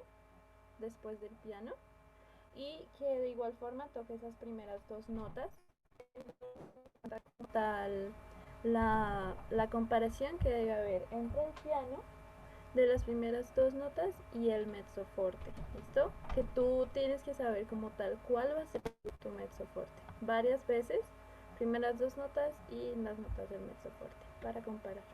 después del piano. y que de igual forma toque esas primeras dos notas. Tal la comparación que debe haber entre el piano de las primeras dos notas y el mezzo forte, ¿listo? Que tú tienes que saber como tal cuál va a ser tu mezzo forte. Varias veces, primeras dos notas y las notas del mezzo forte, para comparar.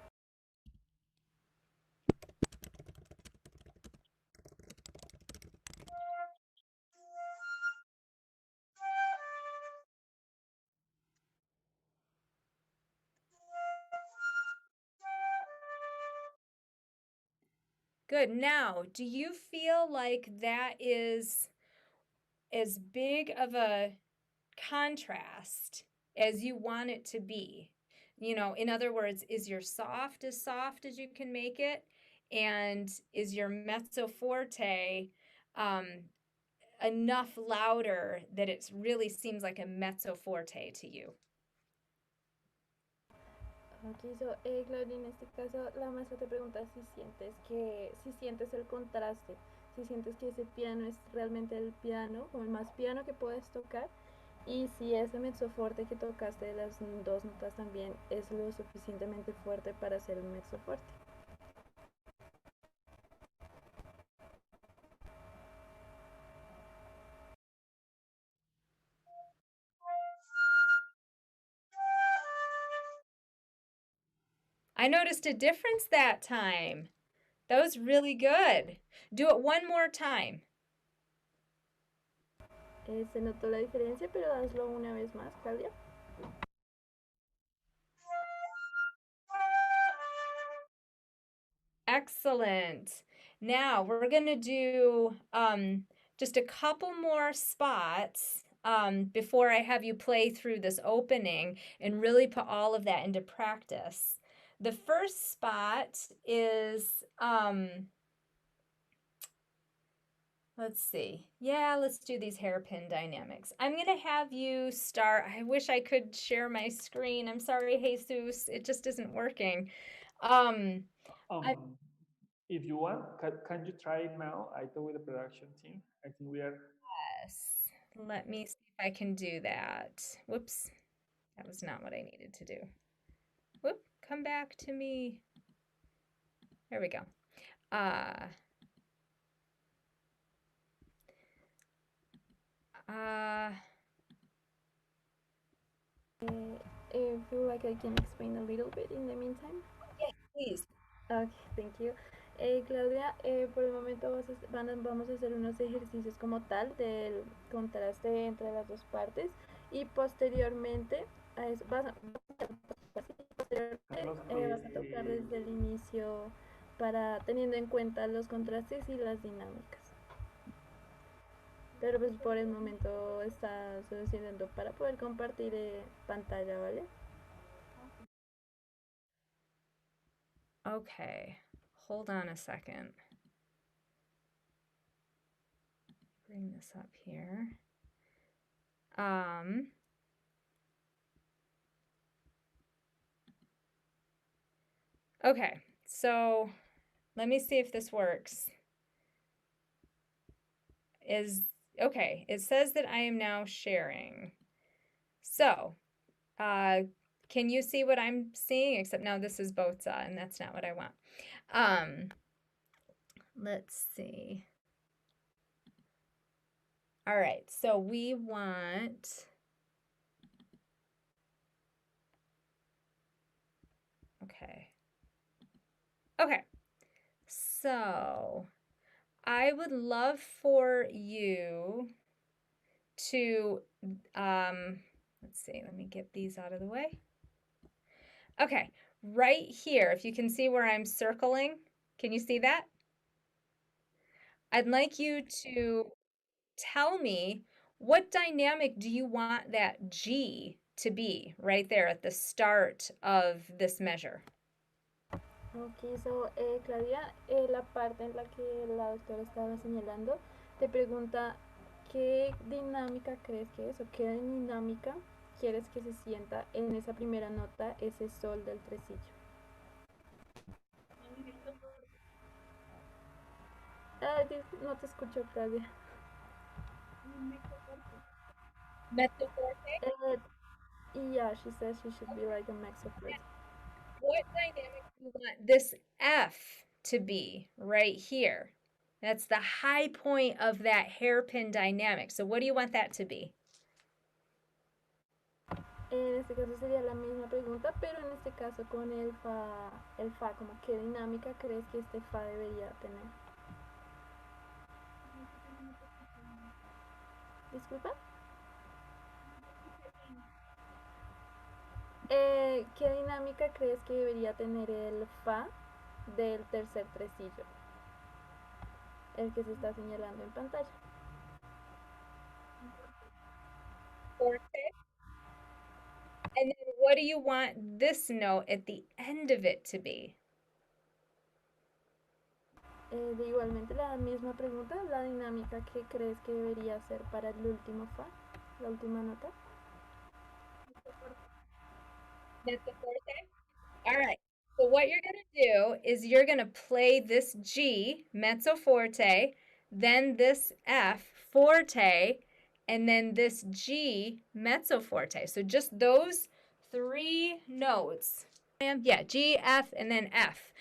Good. Now, do you feel like that is as big of a contrast as you want it to be? You know, in other words, is your soft as you can make it? And is your mezzo forte enough louder that it really seems like a mezzo forte to you? Aquí hizo Claudia, en este caso la maestra te pregunta si sientes el contraste, si sientes que ese piano es realmente el piano o el más piano que puedes tocar, y si ese mezzo forte que tocaste de las dos notas también es lo suficientemente fuerte para ser el mezzo forte. I noticed a difference that time. That was really good. Do it one more time. Se notó la diferencia, pero hazlo una vez más, Claudia. Excellent. Now we're going to do just a couple more spots before I have you play through this opening and really put all of that into practice. The first spot is, let's see. Yeah, let's do these hairpin dynamics. I'm going to have you start. I wish I could share my screen. I'm sorry, Jesus. It just isn't working. If you want, can you try it now? I talk with the production team. I think we are. Yes. Let me see if I can do that. Whoops. That was not what I needed to do. Whoop. Come back to me. There we go. Feel like I can explain a little bit in the meantime. Yes, please. Okay, thank you. Claudia, por el momento vamos a hacer unos ejercicios como tal del contraste entre las dos partes, y posteriormente a eso vas a tocar desde el inicio para teniendo en cuenta los contrastes y las dinámicas. Pero pues por el momento está sucediendo para poder compartir pantalla, ¿vale? Okay. Hold on a second. Bring this up here. Okay, so let me see if this works. Okay, it says that I am now sharing. So, can you see what I'm seeing? Except now this is Boza, and that's not what I want. Let's see. All right, so we want... Okay, so I would love for you to, let's see, let me get these out of the way. Okay, right here, if you can see where I'm circling, can you see that? I'd like you to tell me what dynamic do you want that G to be right there at the start of this measure? Ok, so, Claudia, la parte en la que la doctora estaba señalando, te pregunta qué dinámica crees que es o qué dinámica quieres que se sienta en esa primera nota, ese sol del tresillo. No te escucho, Claudia. Mezzo Forte? Yeah, she says she should be like a Mezzo Forte. What dynamic do you want this F to be right here? That's the high point of that hairpin dynamic. So what do you want that to be? En este caso sería la misma pregunta, pero en este caso con el fa, como qué dinámica crees que este fa debería tener. Disculpa. ¿Qué dinámica crees que debería tener el fa del tercer tresillo? El que se está señalando en pantalla. Forte. And then what do you want this note at the end of it to be? De igualmente la misma pregunta, la dinámica que crees que debería ser para el último fa, la última nota. Mezzo Forte? All right. So what you're going to do is you're going to play this G, Mezzo Forte, then this F, Forte, and then this G, Mezzo Forte. So just those three notes. Yeah, G, F, and then F.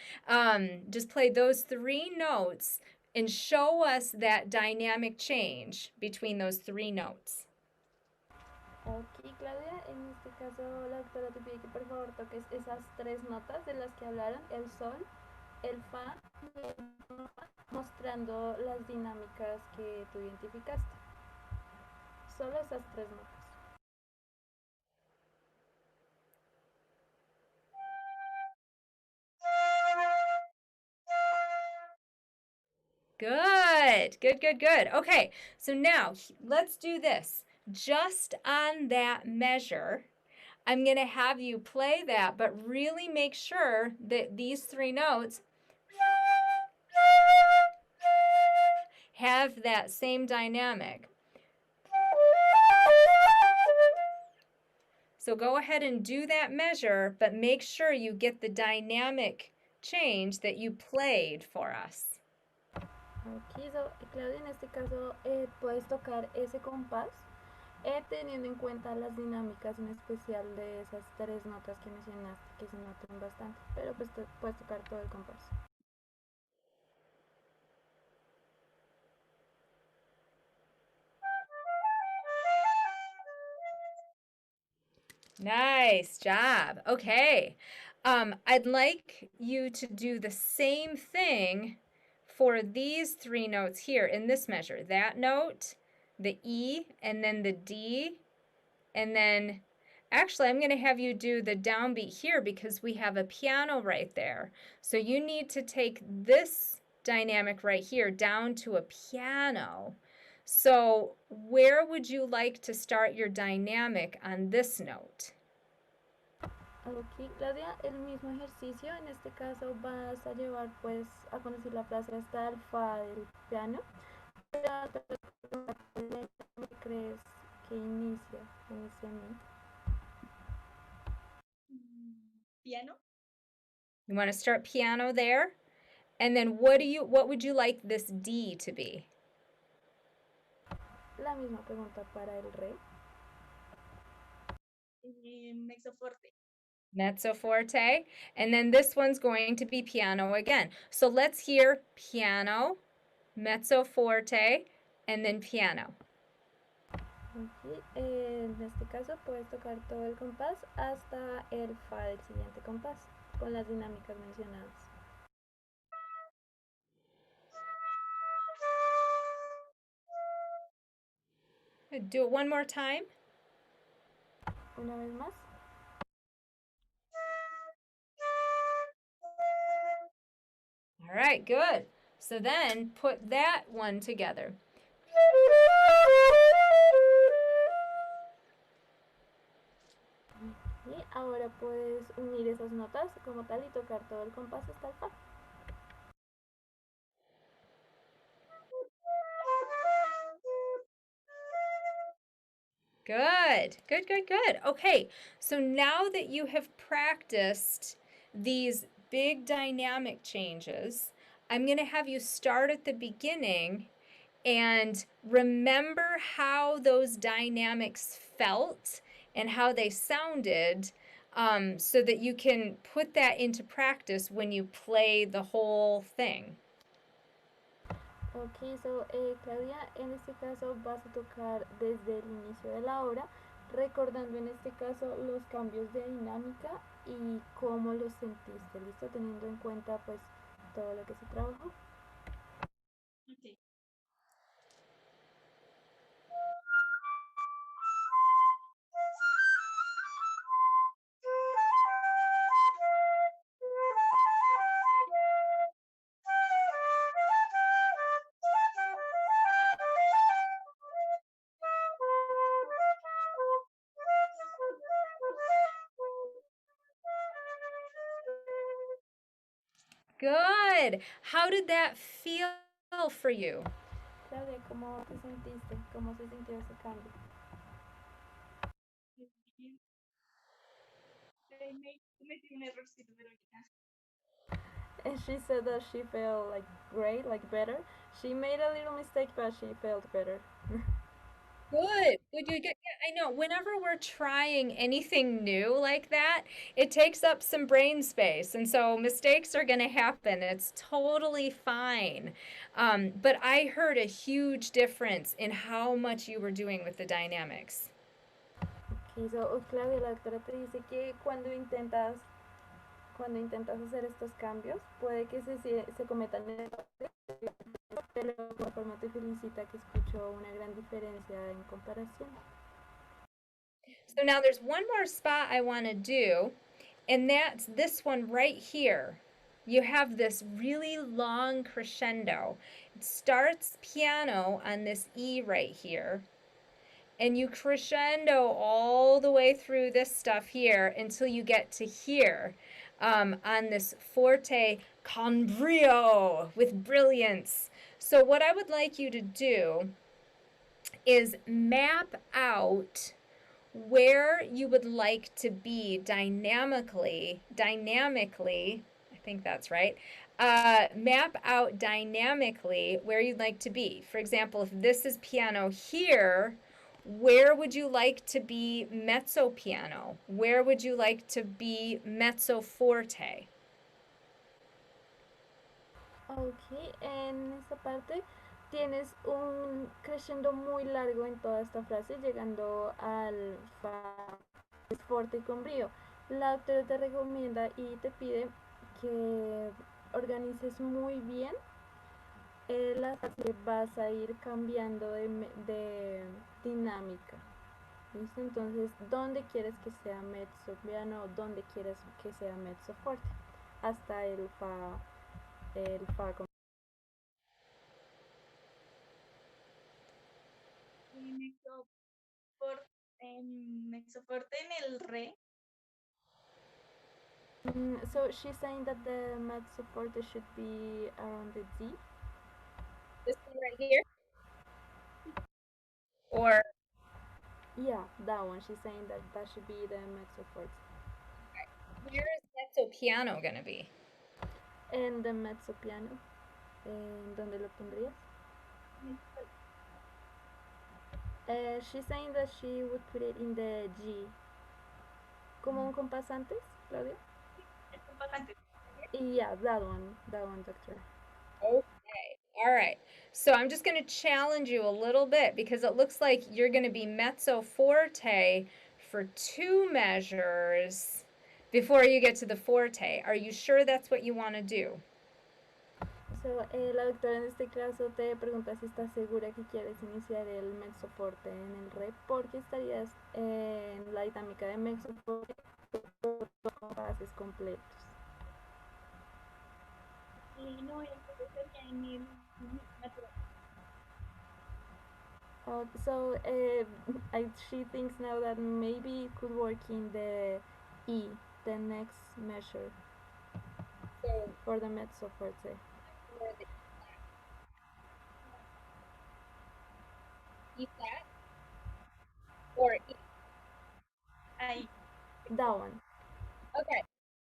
Just play those three notes and show us that dynamic change between those three notes. Ok, Claudia, en este caso la doctora te pide que por favor toques esas tres notas de las que hablaron, el sol, el fa y el do, mostrando las dinámicas que tú identificaste. Solo esas tres notas. Good, good, good, good. Okay, so now let's do this. Just on that measure, I'm going to have you play that, but really make sure that these three notes have that same dynamic. So go ahead and do that measure, but make sure you get the dynamic change that you played for us. Ok, so, Claudia, en este caso puedes tocar ese compás teniendo en cuenta las dinámicas en especial de esas tres notas que mencionaste, que se notan bastante, pero pues puedes tocar todo el compás. Nice job. Okay. I'd like you to do the same thing for these three notes here in this measure. That note, the E, and then the D, and then actually I'm going to have you do the downbeat here because we have a piano right there. So you need to take this dynamic right here down to a piano. So where would you like to start your dynamic on this note? Ok, Claudia, el mismo ejercicio, en este caso vas a llevar pues a conducir la frase hasta el fa del piano. ¿Qué crees que inicia inicialmente? Piano. You want to start piano there? And then what would you like this D to be? La misma pregunta para el re. Mezzo Forte. Mezzo Forte. And then this one's going to be piano again. So let's hear piano, Mezzo Forte, and then piano. Okay. En este caso puedes tocar todo el compás hasta el fa del siguiente compás con las dinámicas mencionadas. Do it one more time. Una vez más. All right, good. So then put that one together. Y ahora puedes unir esas notas como tal y tocar todo el compás hasta el fa. Good, good, good, good. Okay, so now that you have practiced these big dynamic changes, I'm going to have you start at the beginning and remember how those dynamics felt and how they sounded, so that you can put that into practice when you play the whole thing. Ok, so, Claudia, en este caso vas a tocar desde el inicio de la obra, recordando en este caso los cambios de dinámica y cómo los sentiste, ¿listo? Teniendo en cuenta pues todo lo que se trabajó. Okay. Good. How did that feel for you? Claudia, ¿cómo te sentiste? ¿Cómo se sintió ese cambio? Cometí un errorcito, pero ya. And she said that she felt like great, like better. She made a little mistake, but she felt better. Good. Good. Yeah, I know. Whenever we're trying anything new like that, it takes up some brain space. And so mistakes are going to happen. It's totally fine. But I heard a huge difference in how much you were doing with the dynamics. Okay, so Claudia, la doctora te dice que cuando intentas hacer estos cambios, puede que se cometan errores, pero de alguna forma te felicita que escuchó una gran diferencia en comparación. So now there's one more spot I want to do, and that's this one right here. You have this really long crescendo. It starts piano on this E right here, and you crescendo all the way through this stuff here until you get to here, on this forte con brio, with brilliance. So what I would like you to do is map out where you would like to be dynamically, I think that's right. Map out dynamically where you'd like to be. For example, if this is piano here, where would you like to be mezzo piano? Where would you like to be mezzo forte? Ok, en esta parte tienes un crescendo muy largo en toda esta frase, llegando al fa fuerte y con brío. La doctora te recomienda y te pide que organices muy bien la frase, vas a ir cambiando de dinámica. ¿Listo? Entonces, ¿dónde quieres que sea mezzo piano? ¿Dónde quieres que sea mezzo fuerte? Hasta el fa con Mezzo Forte en el re. So she's saying that the mezzo forte should be around the D. This one right here? Or Yeah, that one. She's saying that that should be the mezzo forte. where is mezzo piano gonna be? And the mezzo piano, ¿en dónde lo pondrías? She's saying that she would put it in the G. ¿Como un compás antes, Claudia? El compás antes. Yeah, that one, doctor. Okay. All right. So I'm just going to challenge you a little bit because it looks like you're going to be mezzo forte for 2 measures before you get to the forte. Are you sure that's what you want to do? So, la doctora en este caso te pregunta si estás segura que quieres iniciar el mezzo forte en el re, porque estarías en la dinámica de mezzo forte con compases completos. No, sería en el natural. So she thinks now that maybe it could work in the E, the next measure So for the mezzo forte. E flat or E? Ahí. That one. Okay.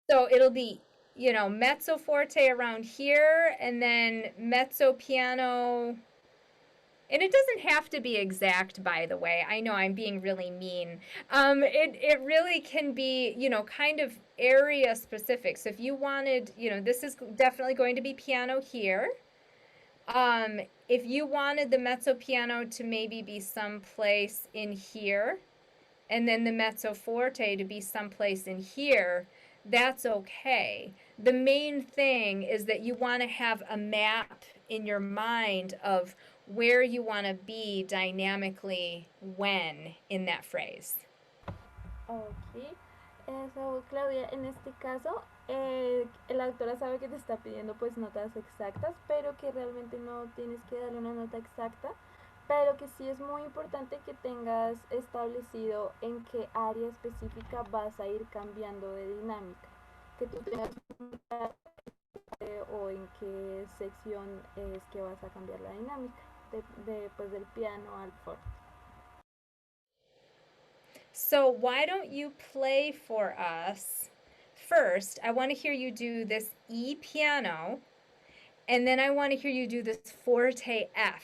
So it'll be, mezzo forte around here and then mezzo piano And it doesn't have to be exact, by the way. I know I'm being really mean. It really can be, kind of area specific. So if you wanted, this is definitely going to be piano here. If you wanted the mezzo piano to maybe be someplace in here, and then the mezzo forte to be someplace in here, that's okay. The main thing is that you want to have a map in your mind of where you want to be dynamically when in that phrase. Ok. So, Claudia, en este caso, la doctora sabe que te está pidiendo pues notas exactas, pero que realmente no tienes que darle una nota exacta, pero que sí es muy importante que tengas establecido en qué área específica vas a ir cambiando de dinámica, que tú tengas o en qué sección es que vas a cambiar la dinámica, pues, del piano al forte. So why don't you play for us? First, I want to hear you do this E piano, and then I want to hear you do this forte F,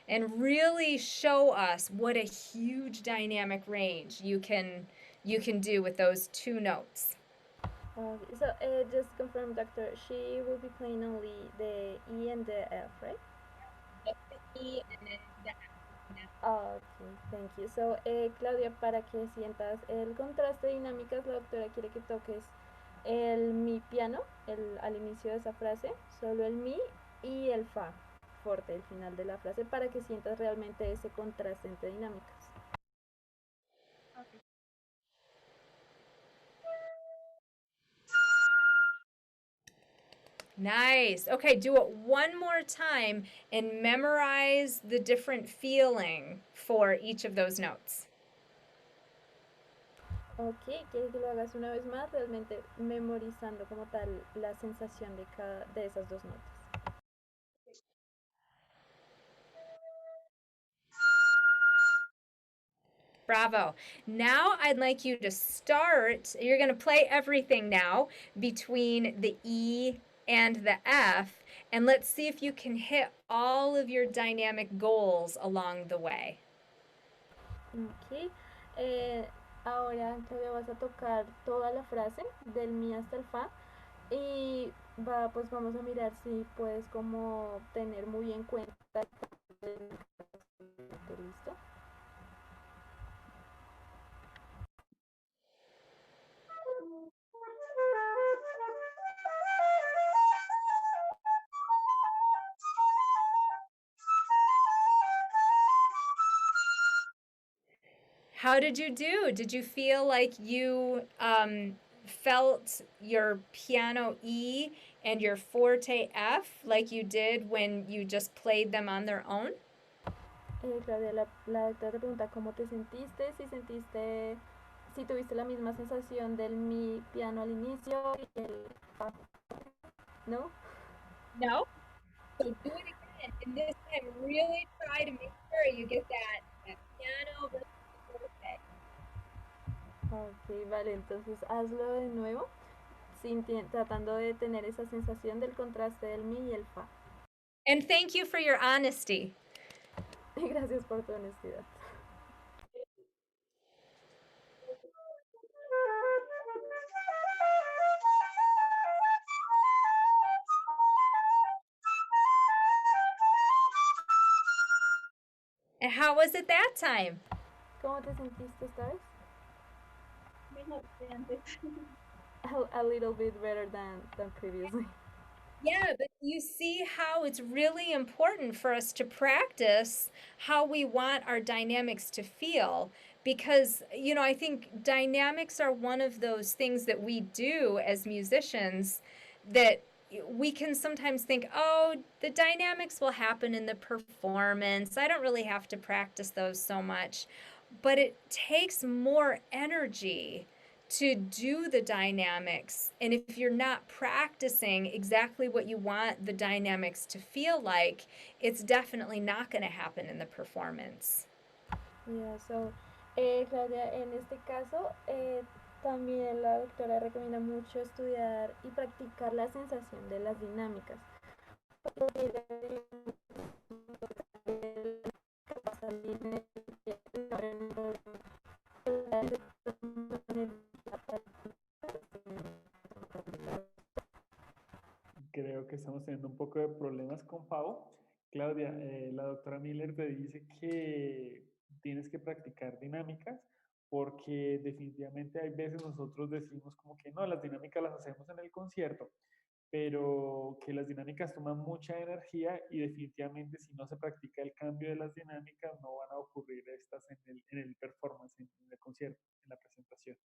and really show us what a huge dynamic range you can do with those two notes. So just confirm, doctor, she will be playing only the E and the F, right? The E and then the F. Okay, thank you. So, Claudia, para que sientas el contraste de dinámicas, la doctora quiere que toques el mi piano al inicio de esa frase, solo el mi y el fa forte al final de la frase para que sientas realmente ese contraste entre dinámicas. Okay. Nice. Okay, do it one more time and memorize the different feeling for each of those notes. Ok, quiero que lo hagas una vez más, realmente memorizando como tal la sensación de cada de esas dos notas. Bravo. Now I'd like you to start, you're going to play everything now between the E and the F, and let's see if you can hit all of your dynamic goals along the way. Ok, ahora Claudia vas a tocar toda la frase del mi hasta el fa y pues vamos a mirar si puedes como tener muy en cuenta listo. How did you do? Did you feel like you felt your piano E and your forte F like you did when you just played them on their own? Claudia, la doctora te pregunta cómo te sentiste, si tuviste la misma sensación del mi piano al inicio y el fa, ¿no? No. So do it again, and this time really try to make sure you get that piano versus forte. Ok, vale, entonces hazlo de nuevo, tratando de tener esa sensación del contraste del mi y el fa. And thank you for your honesty. Gracias por tu honestidad. And how was it that time? ¿Cómo te sentiste esta vez? Mejor que antes. A little bit better than previously. Yeah, but you see how it's really important for us to practice how we want our dynamics to feel. Because, I think dynamics are one of those things that we do as musicians that we can sometimes think, oh, the dynamics will happen in the performance. I don't really have to practice those so much. But it takes more energy to do the dynamics. And if you're not practicing exactly what you want the dynamics to feel like, it's definitely not going to happen in the performance. Yeah, so, Claudia, en este caso, también la doctora recomienda mucho estudiar y practicar la sensación de las dinámicas. teniendo un poco de problemas con Pau. Claudia, la doctora Miller te dice que tienes que practicar dinámicas porque definitivamente hay veces nosotros decimos como que no, las dinámicas las hacemos en el concierto, pero que las dinámicas toman mucha energía y definitivamente si no se practica el cambio de las dinámicas no van a ocurrir estas en el performance, en el concierto, en la presentación.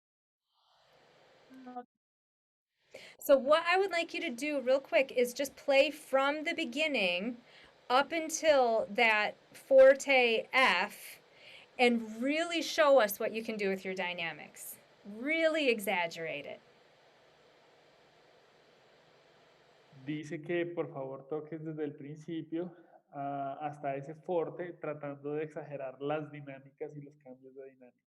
So what I would like you to do real quick is just play from the beginning up until that forte F and really show us what you can do with your dynamics. Really exaggerate it. Dice que por favor toques desde el principio hasta ese forte, tratando de exagerar las dinámicas y los cambios de dinámica.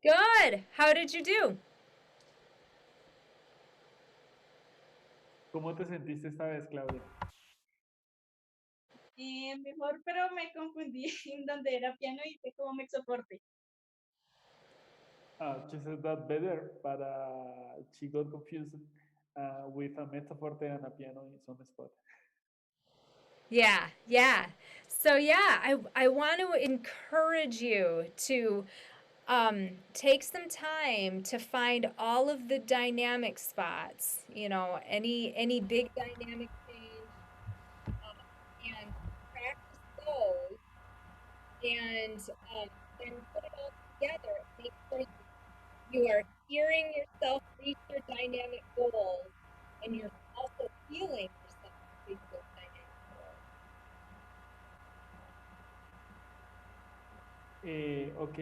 Good. How did you do? ¿Cómo te sentiste esta vez, Claudia? Mejor, pero me confundí en donde era piano y hice como Mezzo Forte. She said that better, but she got confused with a Mezzo Forte and a piano in some spot. Yeah, yeah. So yeah, I want to encourage you to take some time to find all of the dynamic spots. You know, any big dynamic change, and practice those, and then put it all together. Make sure you are hearing yourself reach your dynamic goals, and you're also feeling yourself reach those dynamic goals. Ok,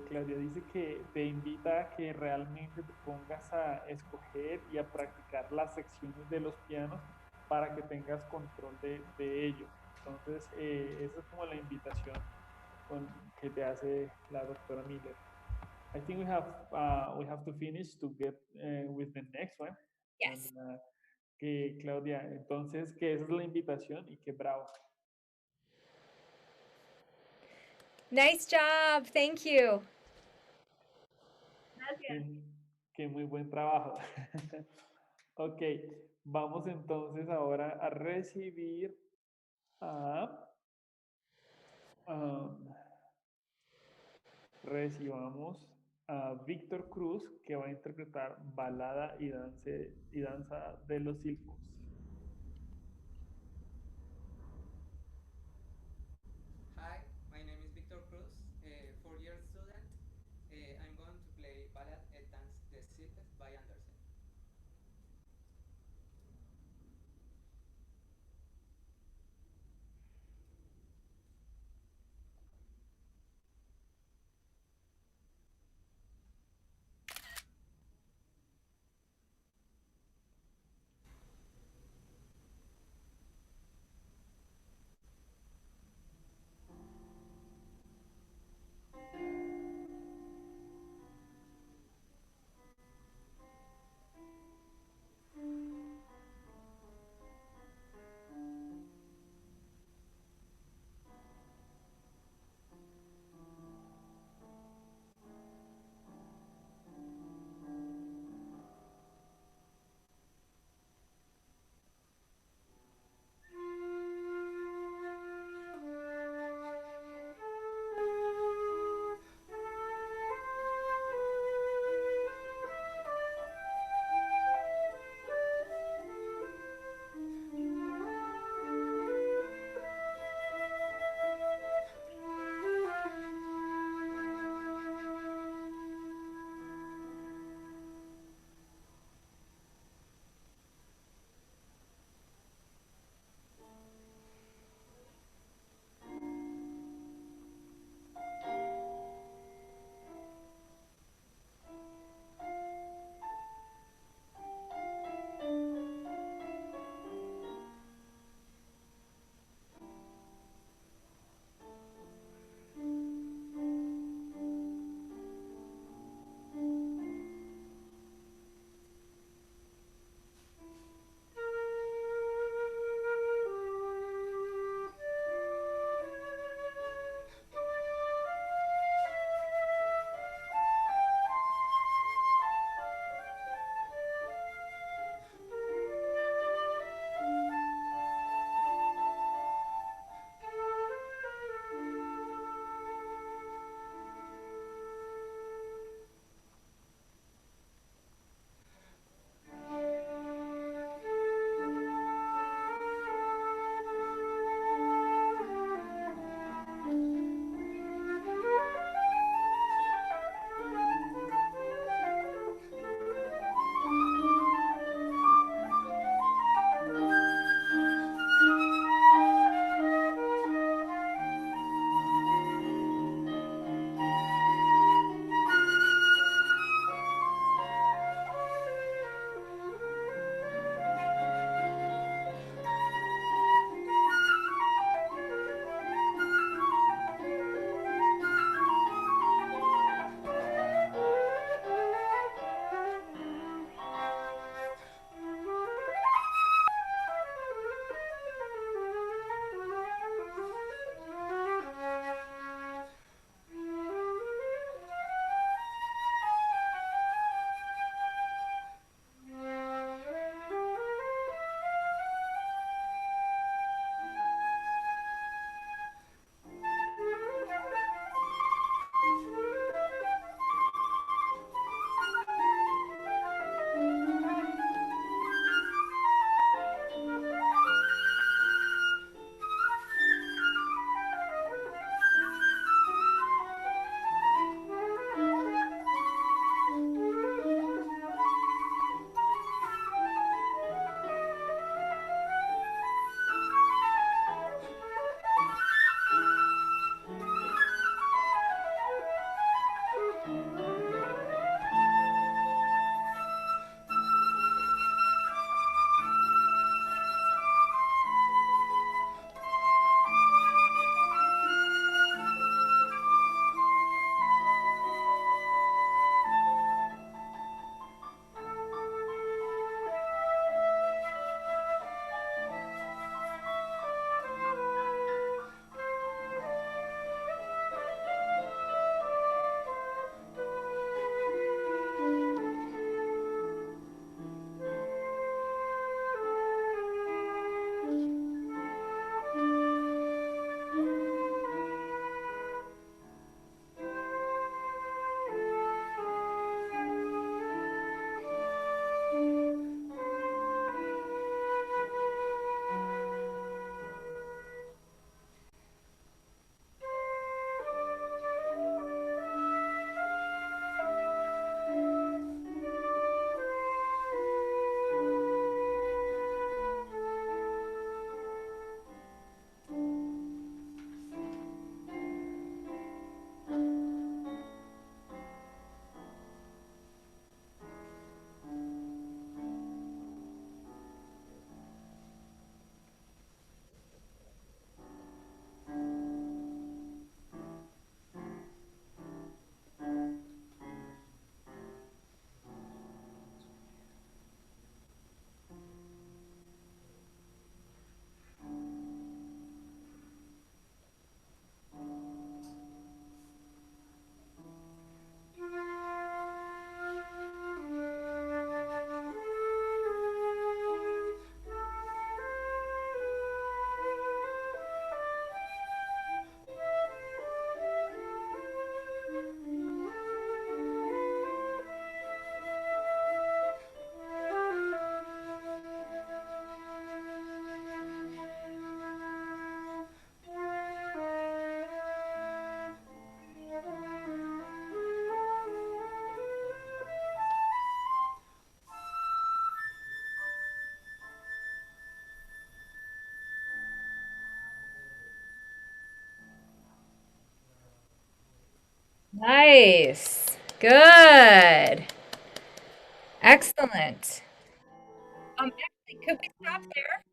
Claudia dice que te invita a que realmente te pongas a escoger y a practicar las secciones de los pianos para que tengas control de ellos. Entonces, esa es como la invitación que te hace la doctora Miller. I think we have to finish to get with the next one. Yes. And, que Claudia, entonces que esa es la invitación y que bravo. Nice job. Thank you. Gracias. Que muy buen trabajo. Ok, vamos entonces ahora a recibir a... recibamos a Víctor Cruz, que va a interpretar balada y danza de los silfos. Hi, my name is Victor Cruz, a four-year student. I'm going to play Ballad et Danse des Sylphes by Andersen. Nice. Good. Excellent. Actually, could we stop there?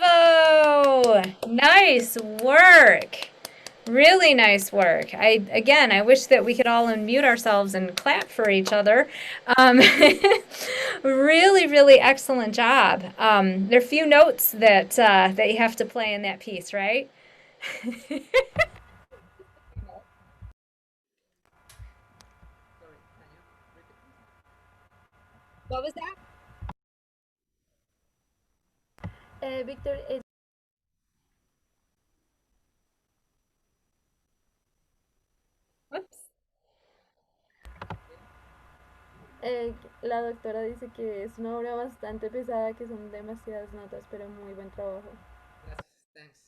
Bravo! Nice work. Really nice work. I wish that we could all unmute ourselves and clap for each other. Um, really, really excellent job. There are a few notes that you have to play in that piece, right? Sorry, can you repeat, please? What was that? Victor, Whoops. la doctora dice que es una obra bastante pesada, que son demasiadas notas, pero muy buen trabajo. Gracias, thanks.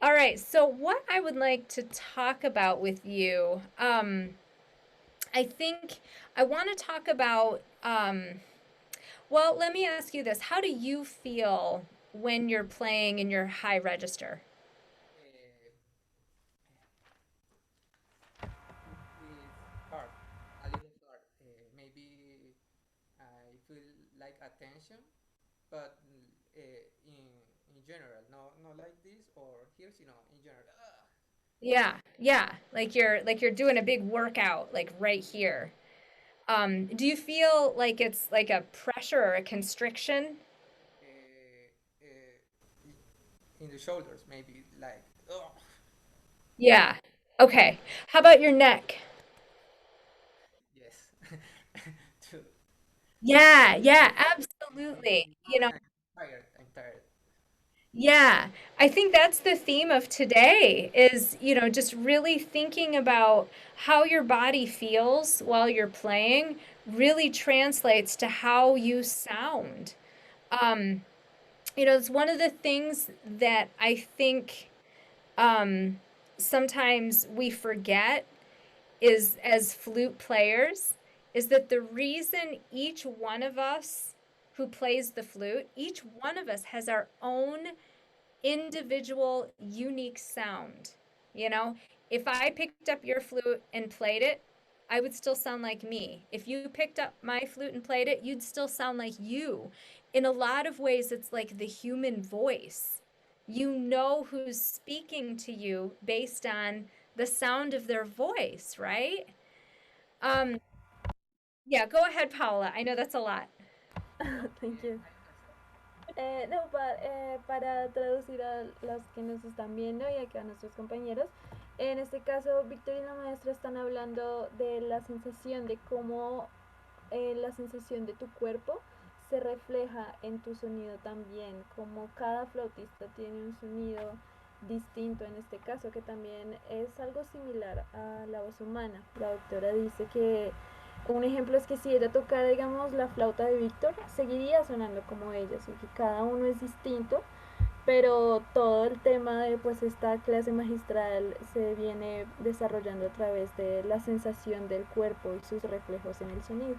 All right. So, what I would like to talk about with you, I think I want to talk about. Well, let me ask you this: how do you feel when you're playing in your high register? Uh, is hard, a little hard. Maybe I feel like attention, but in general, not like this or here, you know, in general. Yeah, yeah, like you're doing a big workout, like right here. Do you feel like it's like a pressure or a constriction? Uh, in the shoulders, maybe like Yeah. Okay. How about your neck? yes, too. Yeah, yeah, In absolutely. the You know, morning, I'm tired. I'm tired. yeah. I think that's the theme of today is, just really thinking about how your body feels while you're playing really translates to how you sound. Um, it's one of the things that I think um, sometimes we forget is as flute players is that the reason each one of us who plays the flute, each one of us has our own individual unique sound. You know, if I picked up your flute and played it, I would still sound like me. If you picked up my flute and played it, you'd still sound like you. In a lot of ways, it's like the human voice. You know who's speaking to you based on the sound of their voice, right? Um, yeah, go ahead, Paula. I know that's a lot. Thank you. I understand. No, para traducir a los que nos están viendo y acá a nuestros compañeros, en este caso, Víctor y la maestra están hablando de la sensación, de cómo la sensación de tu cuerpo se refleja en tu sonido también, como cada flautista tiene un sonido distinto en este caso, que también es algo similar a la voz humana. La doctora dice que un ejemplo es que si ella tocara, digamos, la flauta de Víctor, seguiría sonando como ella, así que cada uno es distinto, pero todo el tema de pues esta clase magistral se viene desarrollando a través de la sensación del cuerpo y sus reflejos en el sonido.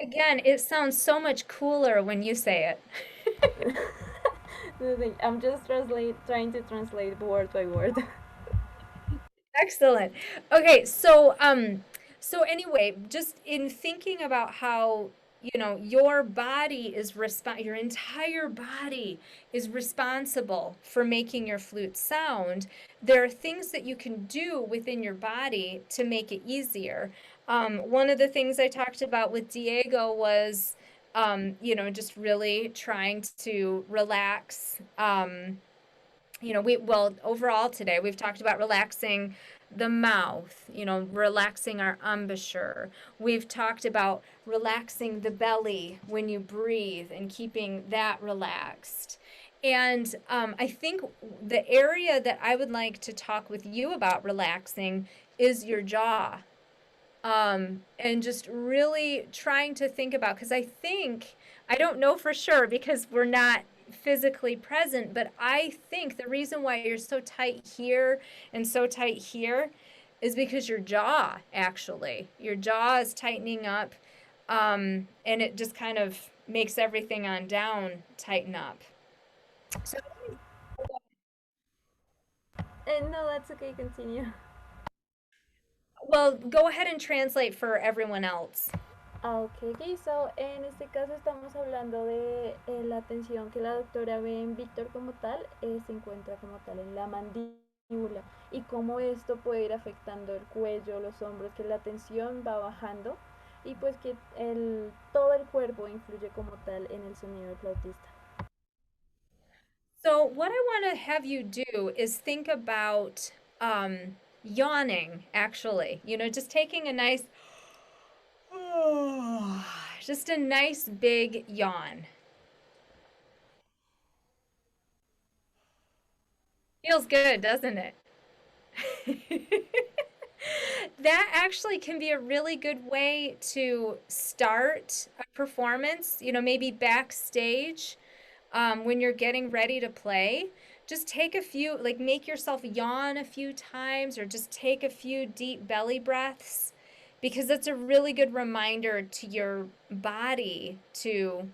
Again, it sounds so much cooler when you say it. I'm just trying to translate word by word. Excellent. Okay, so anyway, just in thinking about how, your body is your entire body is responsible for making your flute sound, there are things that you can do within your body to make it easier. One of the things I talked about with Diego was, just really trying to relax. Overall today we've talked about relaxing the mouth, relaxing our embouchure. We've talked about relaxing the belly when you breathe and keeping that relaxed. And I think the area that I would like to talk with you about relaxing is your jaw. And just really trying to think about, because I don't know for sure because we're not physically present, but I think the reason why you're so tight here and so tight here is because your jaw is tightening up, and it just kind of makes everything on down tighten up. So, No, that's okay, continue. well, go ahead and translate for everyone else. Ok, so en este caso estamos hablando de la tensión que la doctora ve en Víctor como tal, se encuentra como tal en la mandíbula y cómo esto puede ir afectando el cuello, los hombros, que la tensión va bajando y pues que todo el cuerpo influye como tal en el sonido del flautista. So, what I want to have you do is think about yawning, actually. You know, just taking a nice, just a nice big yawn. Feels good, doesn't it? That actually can be a really good way to start a performance, you know, maybe backstage when you're getting ready to play. Just take a few, like make yourself yawn a few times or just take a few deep belly breaths because that's a really good reminder to your body to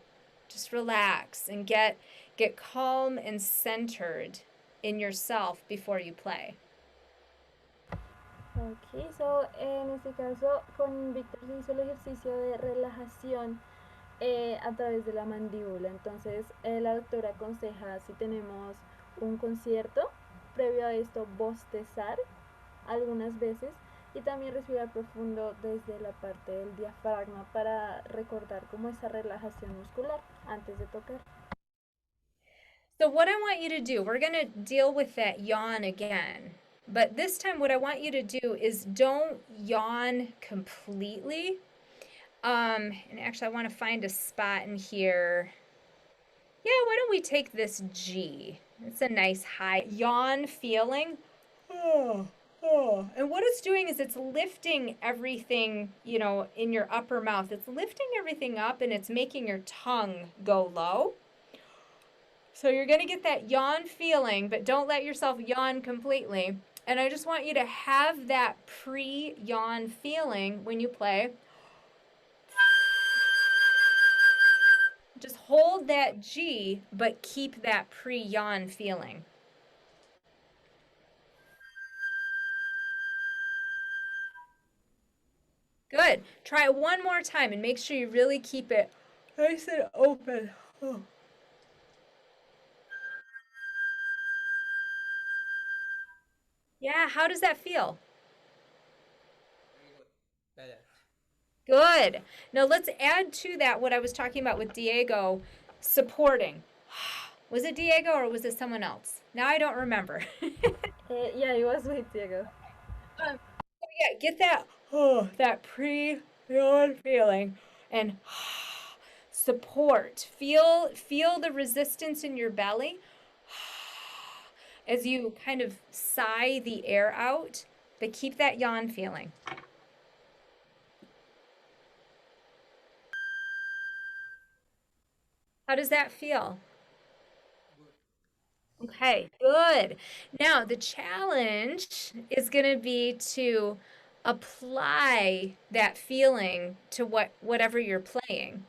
just relax and get calm and centered in yourself before you play. Ok, so en este caso con Víctor se hizo el ejercicio de relajación a través de la mandíbula. Entonces la doctora aconseja si tenemos un concierto, previo a esto bostezar algunas veces y también respirar profundo desde la parte del diafragma para recordar como esa relajación muscular antes de tocar. So, what I want you to do, we're going to deal with that yawn again. But this time, what I want you to do is don't yawn completely. And actually, I want to find a spot in here. Yeah, why don't we take this G? It's a nice high yawn feeling. And what it's doing is it's lifting everything, you know, in your upper mouth. It's lifting everything up and it's making your tongue go low. So you're going to get that yawn feeling, but don't let yourself yawn completely. And I just want you to have that pre-yawn feeling when you play. Just hold that G, but keep that pre-yawn feeling. Good. Try it one more time and make sure you really keep it nice and open. Yeah, how does that feel? Very good. Better. Good. Now let's add to that what I was talking about with Diego supporting. Was it Diego or was it someone else? Now I don't remember. Yeah, it was with Diego. Yeah, get that pre-yawn feeling and support. Feel the resistance in your belly as you kind of sigh the air out, but keep that yawn feeling. How does that feel? Good. Okay, good. Now the challenge is going to be to apply that feeling to whatever you're playing.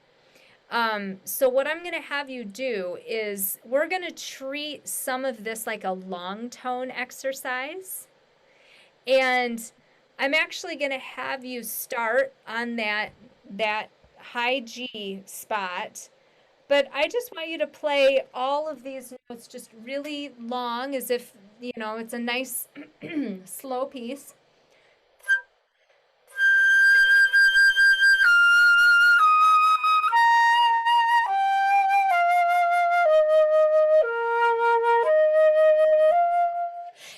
So what I'm going to have you do is we're going to treat some of this like a long tone exercise. And I'm actually going to have you start on that high G spot. But I just want you to play all of these notes just really long as if, you know, it's a nice slow piece.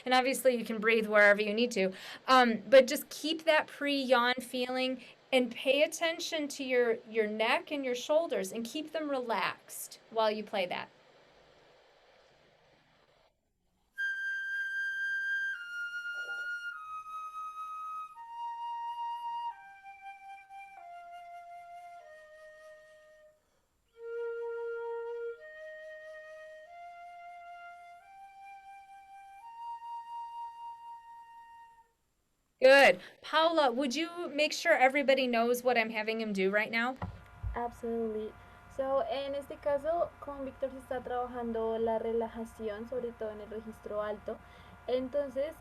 And obviously you can breathe wherever you need to. But just keep that pre-yawn feeling and pay attention to your neck and your shoulders and keep them relaxed while you play that. Good. Paula, would you make sure everybody knows what I'm having him do right now? Absolutely. So, en este caso, con Víctor se está trabajando la relajación, sobre todo en el registro alto. Entonces,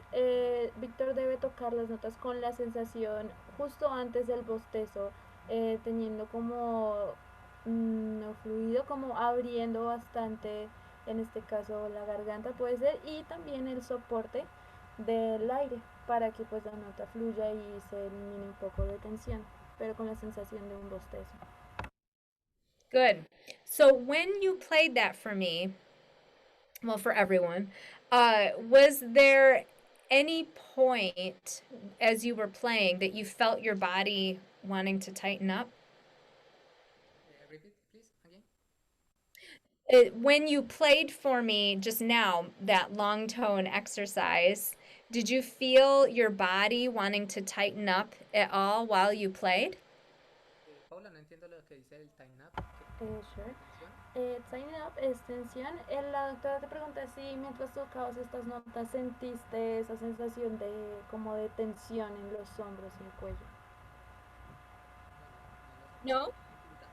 Víctor debe tocar las notas con la sensación justo antes del bostezo teniendo como no fluido, como abriendo bastante, en este caso la garganta puede ser, y también el soporte del aire para que pues la nota fluya y se elimine un poco de tensión, pero con la sensación de un bostezo. Good. So when you played that for me, well, for everyone, was there any point as you were playing that you felt your body wanting to tighten up? Repeat, please, again. When you played for me just now, that long tone exercise, did you feel your body wanting to tighten up at all while you played? Paula, no entiendo lo que dice el time up. Sure. ¿Tensión? Sign up es tensión. La doctora te pregunta si mientras tocabas estas notas sentiste esa sensación de como de tensión en los hombros y el cuello. No, no lo sentí. No? Dificultad.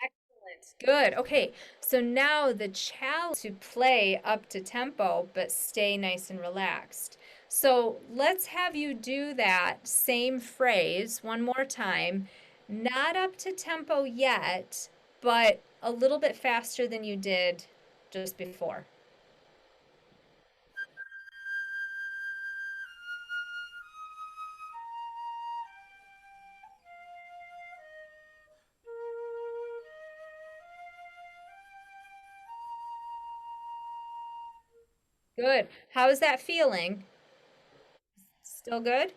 Excellent. Good. Okay. So now the challenge to play up to tempo but stay nice and relaxed. So let's have you do that same phrase one more time. Not up to tempo yet, but a little bit faster than you did just before. Good. How's that feeling? Still good?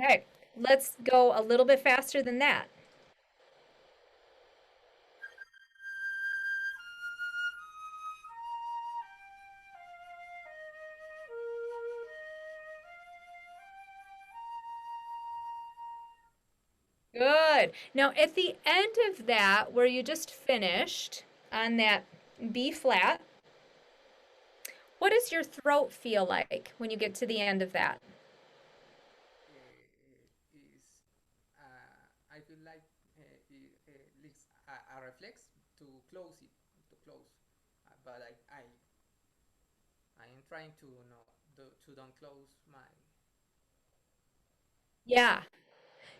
Okay. Let's go a little bit faster than that. Good. Now, at the end of that, where you just finished on that B flat, what does your throat feel like when you get to the end of that? Is I feel like it's a reflex to close it, to close. But I am trying to to don't close my. Yeah.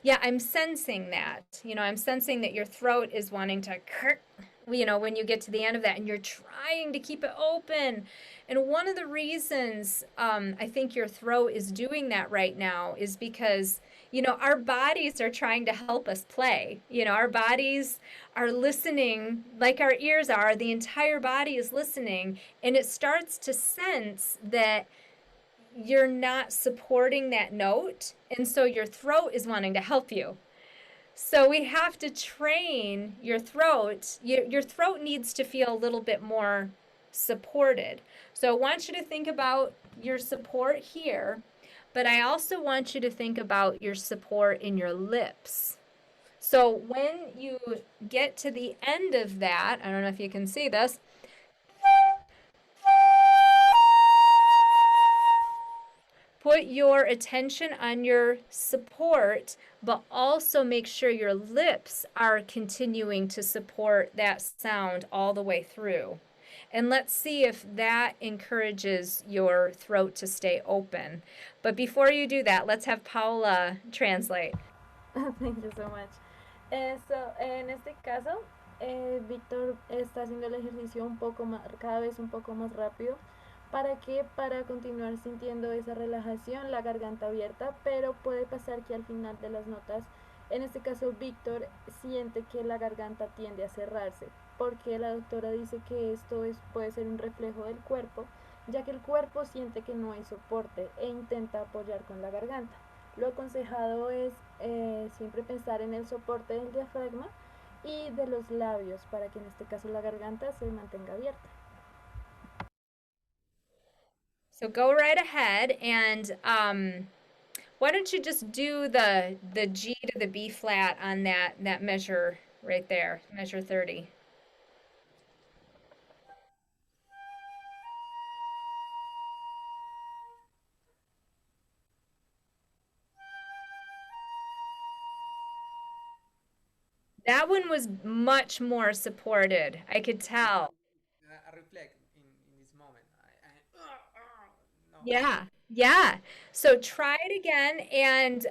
Yeah, I'm sensing that. I'm sensing that your throat is wanting to, when you get to the end of that and you're trying to keep it open. And one of the reasons I think your throat is doing that right now is because, our bodies are trying to help us play. Our bodies are listening like our ears are. The entire body is listening, and it starts to sense that you're not supporting that note, and so your throat is wanting to help you. So we have to train your throat. Your throat needs to feel a little bit more supported. So I want you to think about your support here, but I also want you to think about your support in your lips. So when you get to the end of that, I don't know if you can see this, put your attention on your support, but also make sure your lips are continuing to support that sound all the way through. And let's see if that encourages your throat to stay open. But before you do that, let's have Paula translate. Thank you so much. En este caso, Víctor está haciendo el ejercicio un poco más, cada vez un poco más rápido. ¿Para qué? Para continuar sintiendo esa relajación, la garganta abierta, pero puede pasar que al final de las notas, en este caso Víctor siente que la garganta tiende a cerrarse, porque la doctora dice que puede ser un reflejo del cuerpo, ya que el cuerpo siente que no hay soporte e intenta apoyar con la garganta. Lo aconsejado es siempre pensar en el soporte del diafragma y de los labios para que en este caso la garganta se mantenga abierta. So go right ahead and why don't you just do the G to the B flat on that measure right there, measure 30. That one was much more supported. I could tell. I reflect in this moment. No. Yeah. Yeah. So try it again and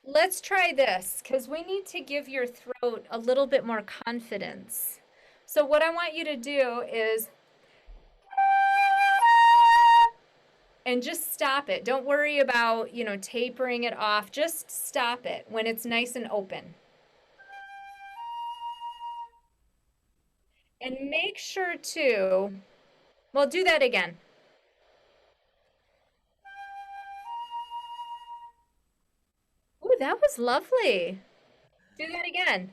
let's try this because we need to give your throat a little bit more confidence. So what I want you to do is, and just stop it. Don't worry about, tapering it off. Just stop it when it's nice and open. And make sure to, well, do that again. Ooh, that was lovely. Do that again.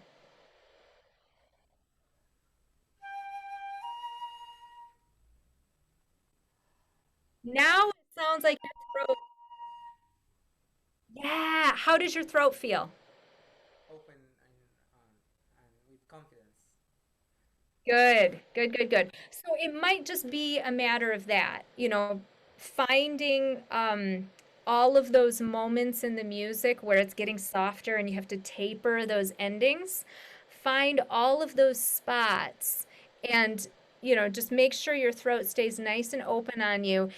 Now it sounds like your throat. Yeah. How does your throat feel? Open and with confidence. Good, good, good, good. So it might just be a matter of that, finding all of those moments in the music where it's getting softer and you have to taper those endings. Find all of those spots and, just make sure your throat stays nice and open on you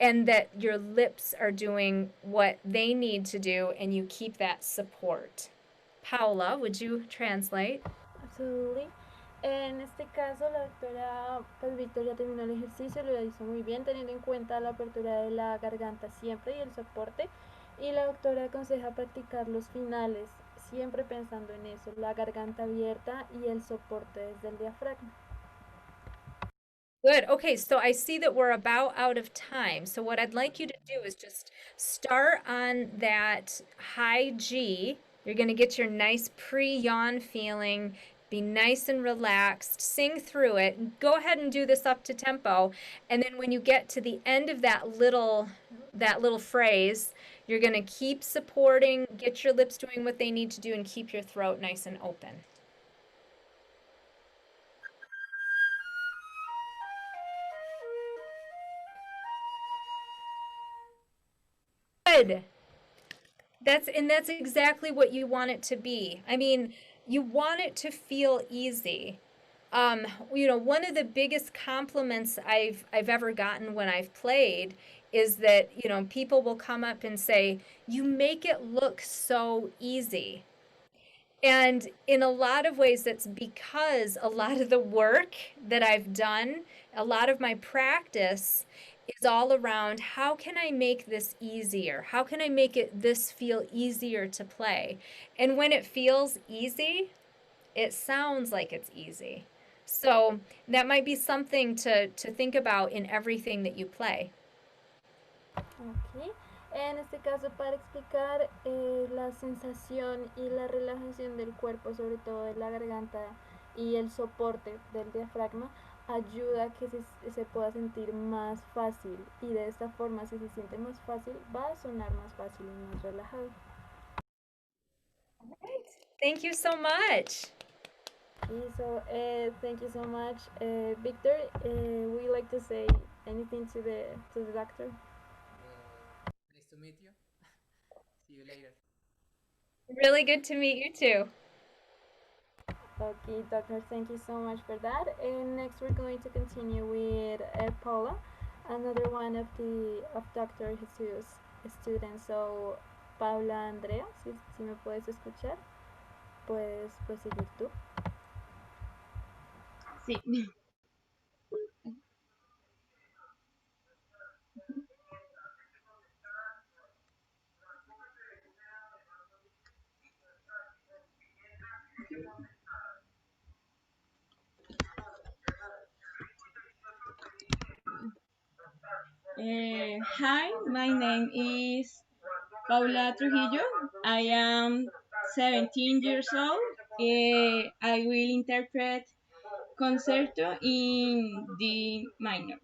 and that your lips are doing what they need to do and you keep that support. Paula, would you translate? Absolutely. En este caso, la doctora pues, Victoria terminó el ejercicio, lo hizo muy bien, teniendo en cuenta la apertura de la garganta siempre y el soporte. Y la doctora aconseja practicar los finales, siempre pensando en eso, la garganta abierta y el soporte desde el diafragma. Good. Okay, so I see that we're about out of time. So what I'd like you to do is just start on that high G. You're going to get your nice pre-yawn feeling. Be nice and relaxed. Sing through it. Go ahead and do this up to tempo. And then when you get to the end of that little phrase, you're going to keep supporting, get your lips doing what they need to do, and keep your throat nice and open. Good. That's exactly what you want it to be. I mean, you want it to feel easy. One of the biggest compliments I've ever gotten when I've played is that, people will come up and say, "You make it look so easy." And in a lot of ways, that's because a lot of the work that I've done, a lot of my practice is all around how can I make this easier? How can I make this feel easier to play? And when it feels easy, it sounds like it's easy. So that might be something to think about in everything that you play. Okay. En este caso, para explicar la sensación y la relajación del cuerpo, sobre todo de la garganta y el soporte del diafragma, ayuda a que se pueda sentir más fácil. Y de esta forma, si se siente más fácil, va a sonar más fácil y más relajado. All right. Thank you so much. Okay, so thank you so much, Victor. Would you like to say anything to the doctor? Nice to meet you. See you later. Really good to meet you too. Okay, doctor, thank you so much for that. And next, we're going to continue with Paula, another one of Dr. Jesus students. So, Paula Andrea, si me puedes escuchar, puedes proseguir tú. Sí. Hi, my name is Paula Trujillo. I am 17 years old. I will interpret concerto in D minor.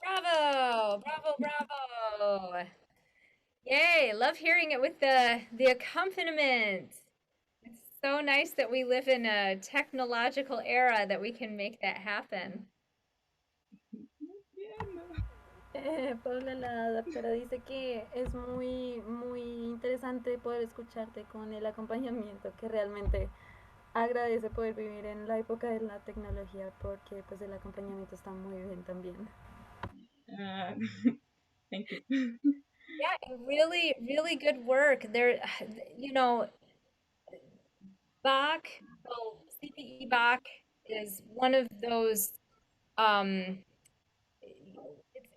Bravo, bravo, bravo. Yay, love hearing it with the accompaniment. It's so nice that we live in a technological era that we can make that happen. Paula, la doctora dice que es muy interesante poder escucharte con el acompañamiento, que realmente agradece poder vivir en la época de la tecnología porque pues el acompañamiento está muy bien también. Thank you. Yeah, really, really good work. There, you know, Bach, well, CPE Bach is one of those,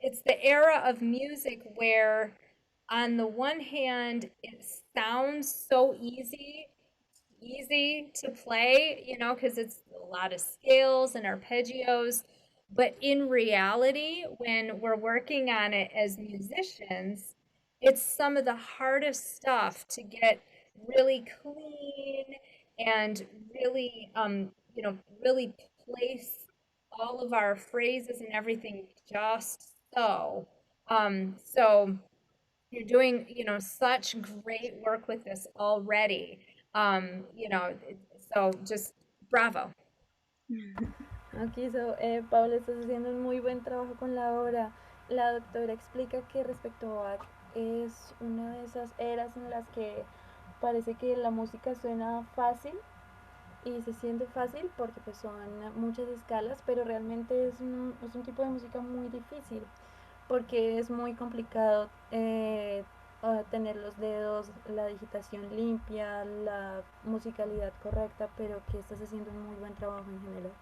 it's the era of music where, on the one hand, it sounds so easy to play, you know, because it's a lot of scales and arpeggios. But in reality, when we're working on it as musicians, it's some of the hardest stuff to get really clean and really, really place all of our phrases and everything just so. So you're doing, such great work with this already. So just bravo. Aquí, Paula, estás haciendo un muy buen trabajo con la obra. La doctora explica que respecto a Bach es una de esas eras en las que parece que la música suena fácil y se siente fácil porque pues son muchas escalas, pero realmente es un tipo de música muy difícil porque es muy complicado tener los dedos, la digitación limpia, la musicalidad correcta, pero que estás haciendo un muy buen trabajo en general.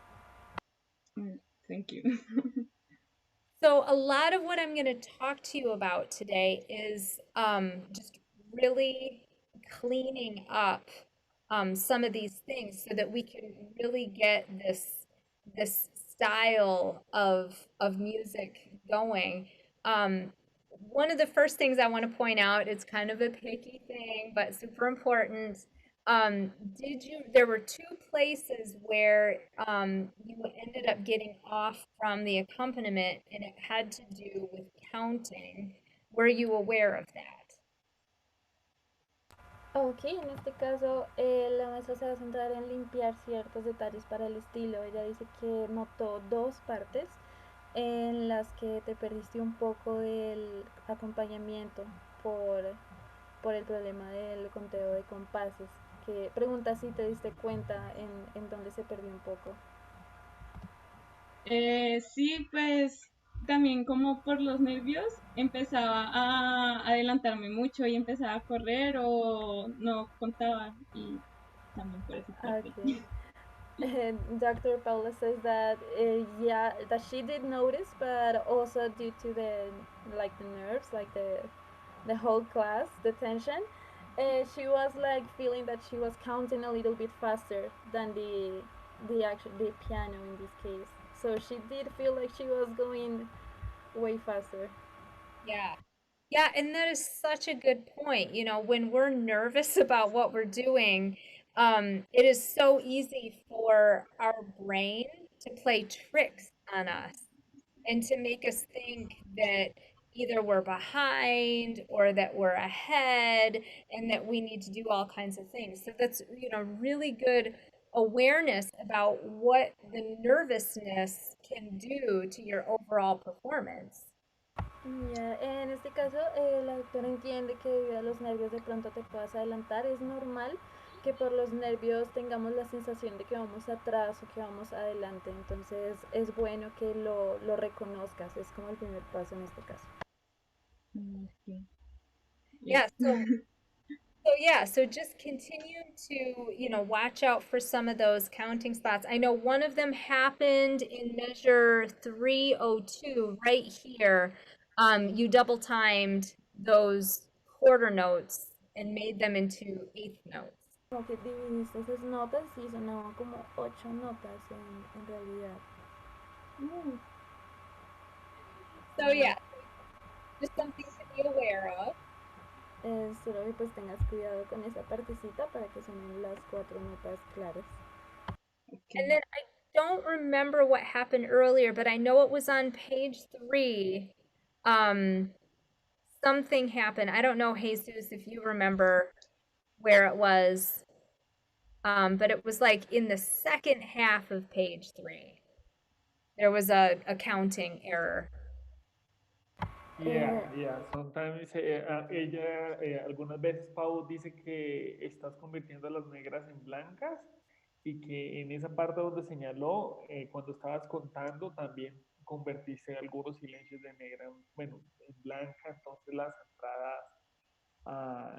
Thank you. So a lot of what I'm going to talk to you about today is just really cleaning up some of these things so that we can really get this style of music going. One of the first things I want to point out, it's kind of a picky thing, but super important. There were two places where you ended up getting off from the accompaniment and it had to do with counting. Were you aware of that? Ok, en este caso la maestra se va a centrar en limpiar ciertos detalles para el estilo. Ella dice que notó dos partes en las que te perdiste un poco del acompañamiento por, por el problema del conteo de compases. Que pregunta si te diste cuenta en dónde se perdió un poco. Sí, pues también como por los nervios empezaba a adelantarme mucho y empezaba a correr o no contaba y también por esa parte. Okay. Dr. Paula says that yeah, that she did notice, but also due to the nerves, like the whole class, the tension, she was like feeling that she was counting a little bit faster than the piano in this case. So she did feel like she was going way faster. Yeah. Yeah, and that is such a good point. When we're nervous about what we're doing, it is so easy for our brain to play tricks on us and to make us think that either we're behind or that we're ahead and that we need to do all kinds of things. So that's, really good awareness about what the nervousness can do to your overall performance. Ya, en este caso, la doctora entiende que debido a los nervios de pronto te puedas adelantar. Es normal que por los nervios tengamos la sensación de que vamos atrás o que vamos adelante. Entonces es bueno que lo reconozcas. Es como el primer paso en este caso. Okay. Yeah, so just continue to, watch out for some of those counting spots. I know one of them happened in measure 302 right here. You double timed those quarter notes and made them into eighth notes. Como que dividiste esas notas y sonaban como 8 notas en realidad. So yeah, just something to be aware of. Solo que pues tengas cuidado con esa partecita para que suenen las 4 notas claras. Okay. And then I don't remember what happened earlier, but I know it was on page 3. Something happened. I don't know, Jesus, if you remember where it was. But it was like in the second half of page 3. There was a counting error. Yeah. Sometimes ella, algunas veces Pau dice que estás convirtiendo las negras en blancas y que en esa parte donde señaló, cuando estabas contando, también convertiste algunos silencios de negra, bueno, en blanca, entonces las entradas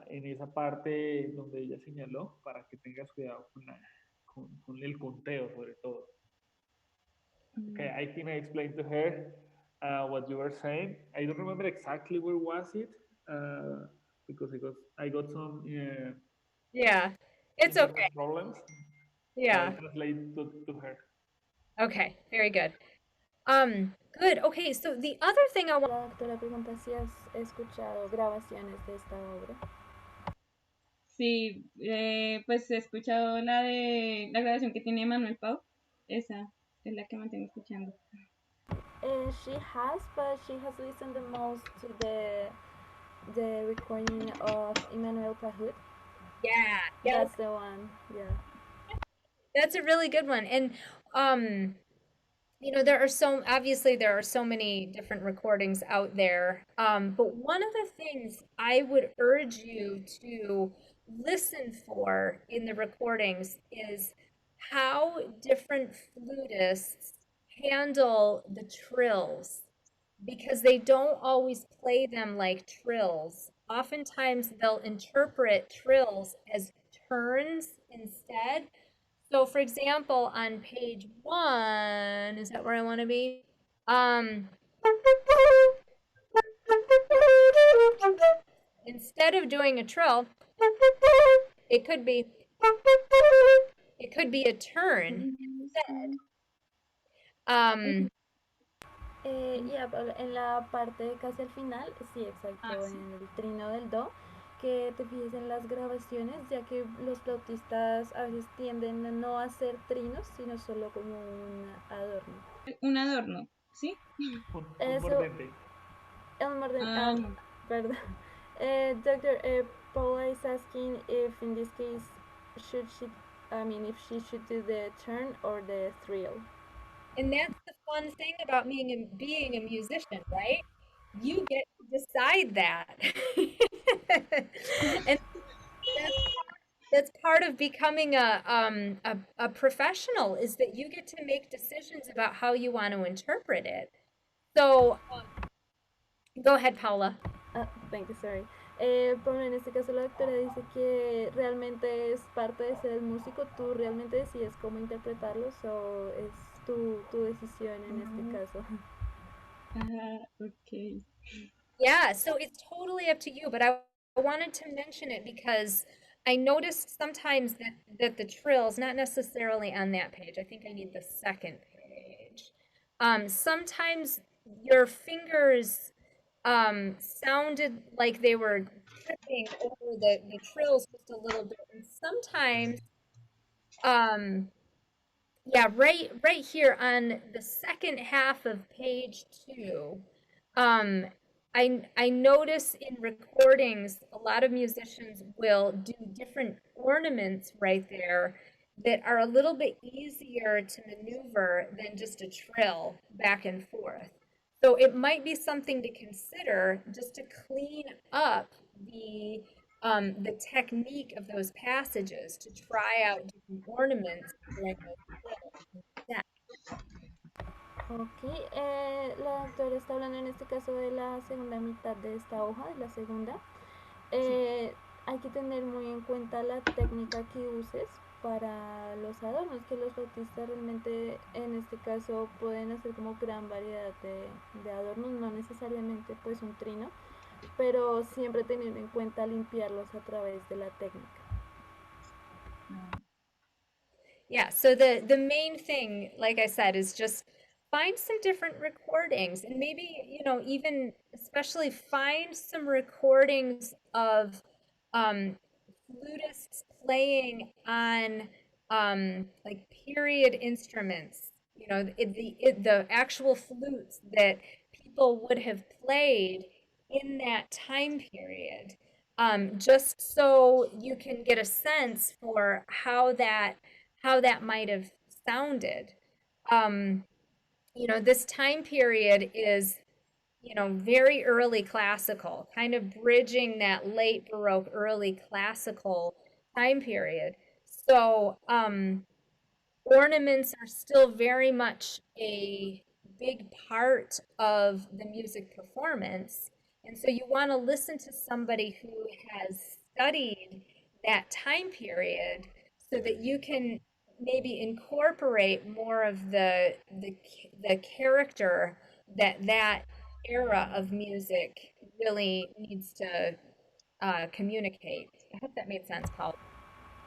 en esa parte donde ella señaló, para que tengas cuidado con el conteo sobre todo. Okay, I think I explained to her what you were saying. I don't remember exactly where was it because I got some Yeah, it's internet okay. problems. Yeah. I translate to her. Okay, very good. Good. Okay, so the other thing I want. La doctora pregunta si has escuchado grabaciones de esta obra. Sí, pues he escuchado la de la grabación que tiene Manuel Pau. Esa es la que mantengo escuchando. She has, but she has listened the most to the recording of Emmanuel Pahut. Yeah. That's the one. Yeah. That's a really good one. And there are so many different recordings out there. But one of the things I would urge you to listen for in the recordings is how different flutists handle the trills, because they don't always play them like trills. Oftentimes they'll interpret trills as turns instead. So for example, on page 1, is that where I want to be? Instead of doing a trill, it could be a turn instead. En la parte casi al final, sí, exacto, Sí. en el trino del do, que te fijes en las grabaciones, ya que los flautistas a veces tienden a no hacer trinos, sino solo como un adorno. Un adorno, ¿sí? Un mordente. El morden, No. perdón. Doctor, Paula is asking if in this case, if she should do the turn or the thrill. And that's the fun thing about being a musician, right? You get to decide that. And that's part of becoming a professional, is that you get to make decisions about how you want to interpret it. So, go ahead, Paula. Thank you, sorry. Pero en este caso la doctora dice que realmente es parte de ser el músico, tú realmente decides cómo interpretarlo, so es tu decisión en este caso. Okay. Yeah, so it's totally up to you, but I wanted to mention it because I noticed sometimes that the trills, not necessarily on that page, I think I need the second page. Sometimes your fingers sounded like they were tripping over the trills just a little bit, and sometimes yeah, right here on the second half of page 2, I notice in recordings a lot of musicians will do different ornaments right there that are a little bit easier to maneuver than just a trill back and forth. So it might be something to consider just to clean up the technique of those passages, to try out different ornaments during those fills. Yeah. Ok, la doctora está hablando en este caso de la segunda mitad de esta hoja, de la segunda. Hay que tener muy en cuenta la técnica que uses para los adornos, que los flautistas realmente en este caso pueden hacer como gran variedad de adornos, no necesariamente pues un trino, pero siempre teniendo en cuenta limpiarlos a través de la técnica. Yeah, so the main thing, like I said, is just find some different recordings, and maybe, you know, even especially find some recordings of flutists playing on like period instruments, you know, the actual flutes that people would have played in that time period, just so you can get a sense for how that might have sounded. You know, this time period is, you know, very early classical, kind of bridging that late Baroque, early classical time period. So ornaments are still very much a big part of the music performance. And so you want to listen to somebody who has studied that time period so that you can maybe incorporate more of the character that that era of music really needs to communicate. I hope that made sense, Paul.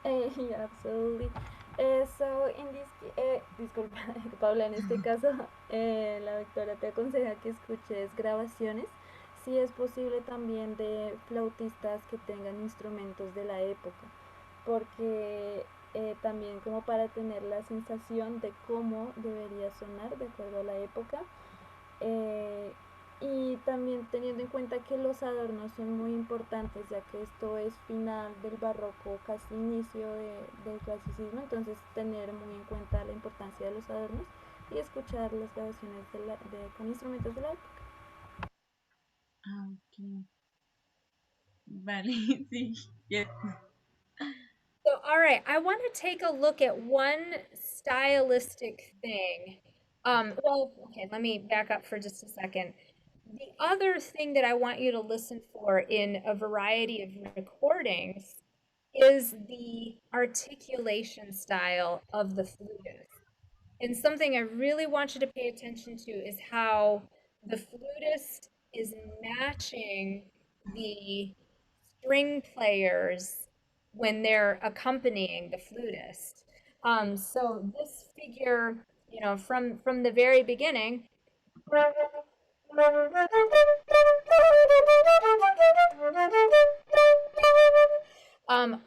Yeah, absolutely. So in this, disculpa, Paula, en este caso, la doctora te aconseja que escuches grabaciones, si es posible también de flautistas que tengan instrumentos de la época, porque también como para tener la sensación de cómo debería sonar de acuerdo a la época. Y también teniendo en cuenta que los adornos son muy importantes, ya que esto es final del barroco, casi inicio del clasicismo, entonces tener muy en cuenta la importancia de los adornos y escuchar las grabaciones con instrumentos de la época. Ah, ok. Vale, sí. Yes. So, all right, I want to take a look at one stylistic thing. Well, okay, let me back up for just a second. The other thing that I want you to listen for in a variety of recordings is the articulation style of the flutist. And something I really want you to pay attention to is how the flutist is matching the string players when they're accompanying the flutist. So this figure, you know, from the very beginning,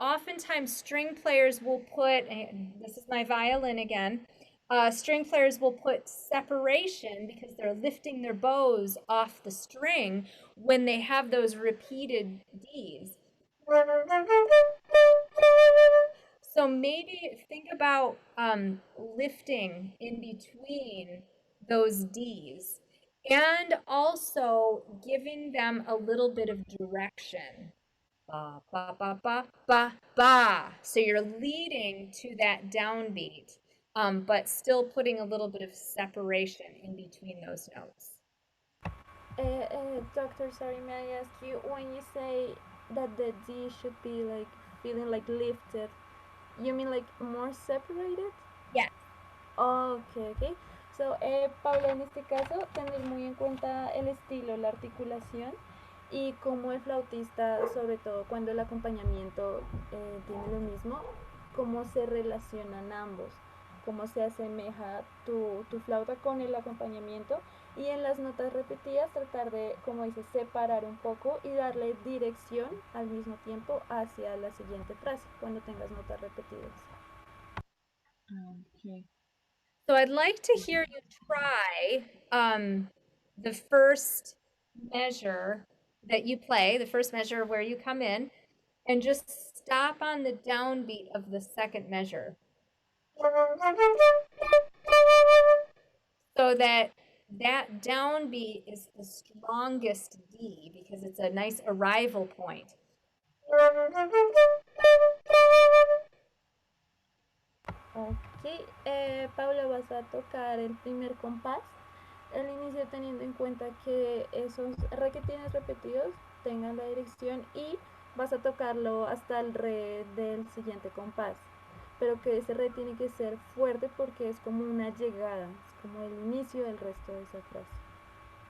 oftentimes string players will put, this is my violin again, string players will put separation because they're lifting their bows off the string when they have those repeated Ds. So maybe think about lifting in between those Ds and also giving them a little bit of direction. Ba, ba, ba, ba, ba, ba. So you're leading to that downbeat, but still putting a little bit of separation in between those notes. Doctor, sorry, may I ask you, when you say that the D should be like feeling like lifted, you mean like more separated? Yes. Okay, okay. So, Paula, en este caso, tener muy en cuenta el estilo, la articulación y cómo el flautista, sobre todo cuando el acompañamiento tiene lo mismo, cómo se relacionan ambos, cómo se asemeja tu flauta con el acompañamiento y en las notas repetidas tratar de, como dices, separar un poco y darle dirección al mismo tiempo hacia la siguiente frase cuando tengas notas repetidas. Okay. So I'd like to hear you try the first measure that you play, the first measure where you come in, and just stop on the downbeat of the second measure. So that that downbeat is the strongest D because it's a nice arrival point. Ok, Paula, vas a tocar el primer compás. El inicio teniendo en cuenta que esos re que tienes repetidos tengan la dirección y vas a tocarlo hasta el re del siguiente compás. Pero que ese re tiene que ser fuerte porque es como una llegada, es como el inicio del resto de esa frase.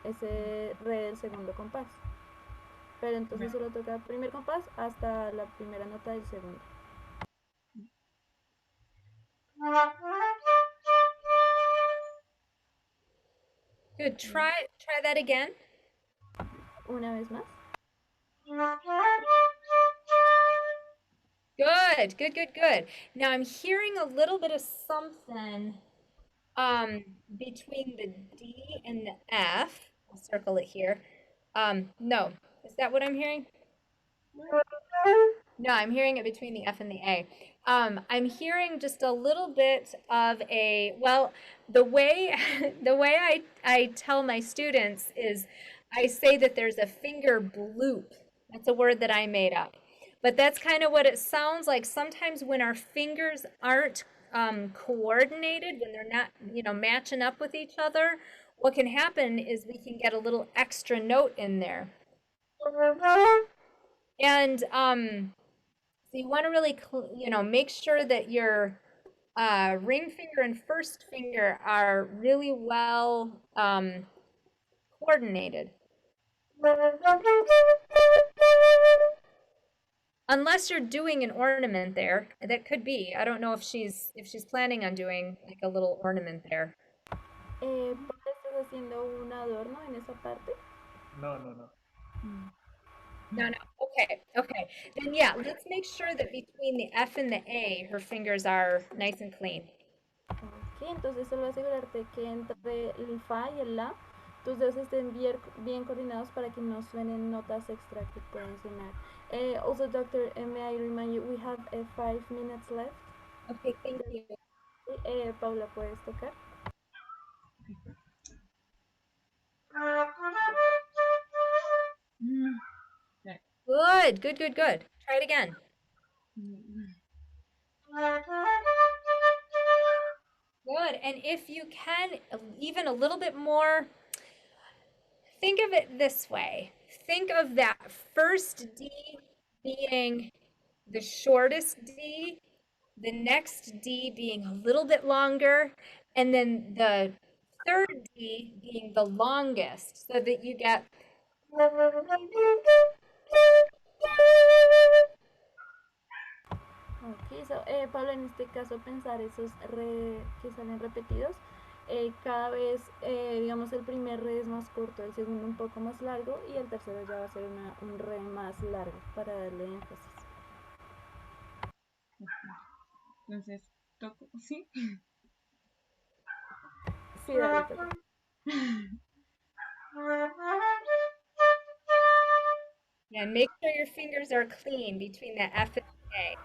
Ese re del segundo compás. Pero entonces solo toca el primer compás hasta la primera nota del segundo. Good. Try that again. Una vez más. Good, good, good, good. Now I'm hearing a little bit of something between the D and the F. I'll circle it here. No, is that what I'm hearing? No, I'm hearing it between the F and the A. I'm hearing just a little bit of a, well, the way I tell my students is I say that there's a finger bloop. That's a word that I made up. But that's kind of what it sounds like. Sometimes when our fingers aren't coordinated, when they're not, matching up with each other, what can happen is we can get a little extra note in there. And so you want to really, make sure that your ring finger and first finger are really well coordinated. Unless you're doing an ornament there, that could be. I don't know if she's planning on doing like a little ornament there. ¿Estás haciendo un adorno en esa parte? No. No. Okay. Then yeah, let's make sure that between the F and the A, her fingers are nice and clean. Ok, entonces solo asegurarte que entre el Fa y el La, tus dedos estén bien coordinados para que no suenen notas extra que pueden sonar. Also, Doctor, may I remind you, we have 5 minutes left. Okay, thank you. Paula, ¿puedes tocar? Good. Try it again. Good, and if you can, even a little bit more, think of it this way. Think of that first D being the shortest D, the next D being a little bit longer, and then the third D being the longest, so that you get Ok, so, Pablo, en este caso pensar esos re que salen repetidos, cada vez, digamos, el primer re es más corto, el segundo un poco más largo y el tercero ya va a ser un re más largo para darle énfasis. Entonces, toco, ¿sí? Sí, dale, toca. Yeah, make sure your fingers are clean between the F and the A.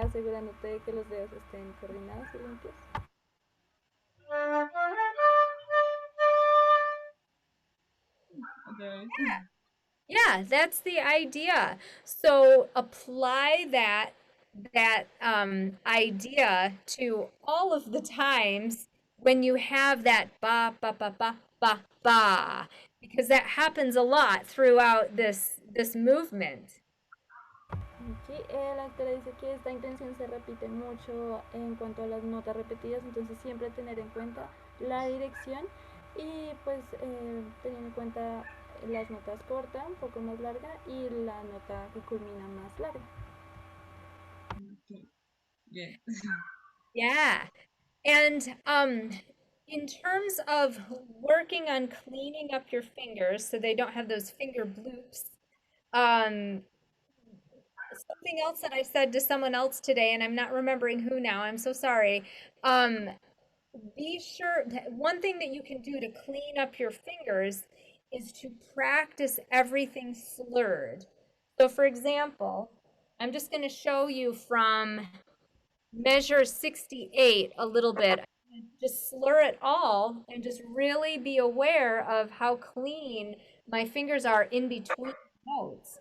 Asegurándote de que los dedos estén coordinados y limpios. Yeah, that's the idea. So apply that idea to all of the times when you have that ba ba ba ba ba ba, because that happens a lot throughout this movement. Aquí la autora dice que esta intención se repite mucho en cuanto a las notas repetidas, entonces siempre tener en cuenta la dirección y pues teniendo en cuenta las notas cortas, un poco más larga y la nota que culmina más larga. Okay. Yeah. Yeah. And in terms of working on cleaning up your fingers so they don't have those finger bloops, something else that I said to someone else today, and I'm not remembering who now, I'm so sorry. Be sure that one thing that you can do to clean up your fingers is to practice everything slurred. So for example, I'm just going to show you from measure 68 a little bit. just slur it all and just really be aware of how clean my fingers are in between notes.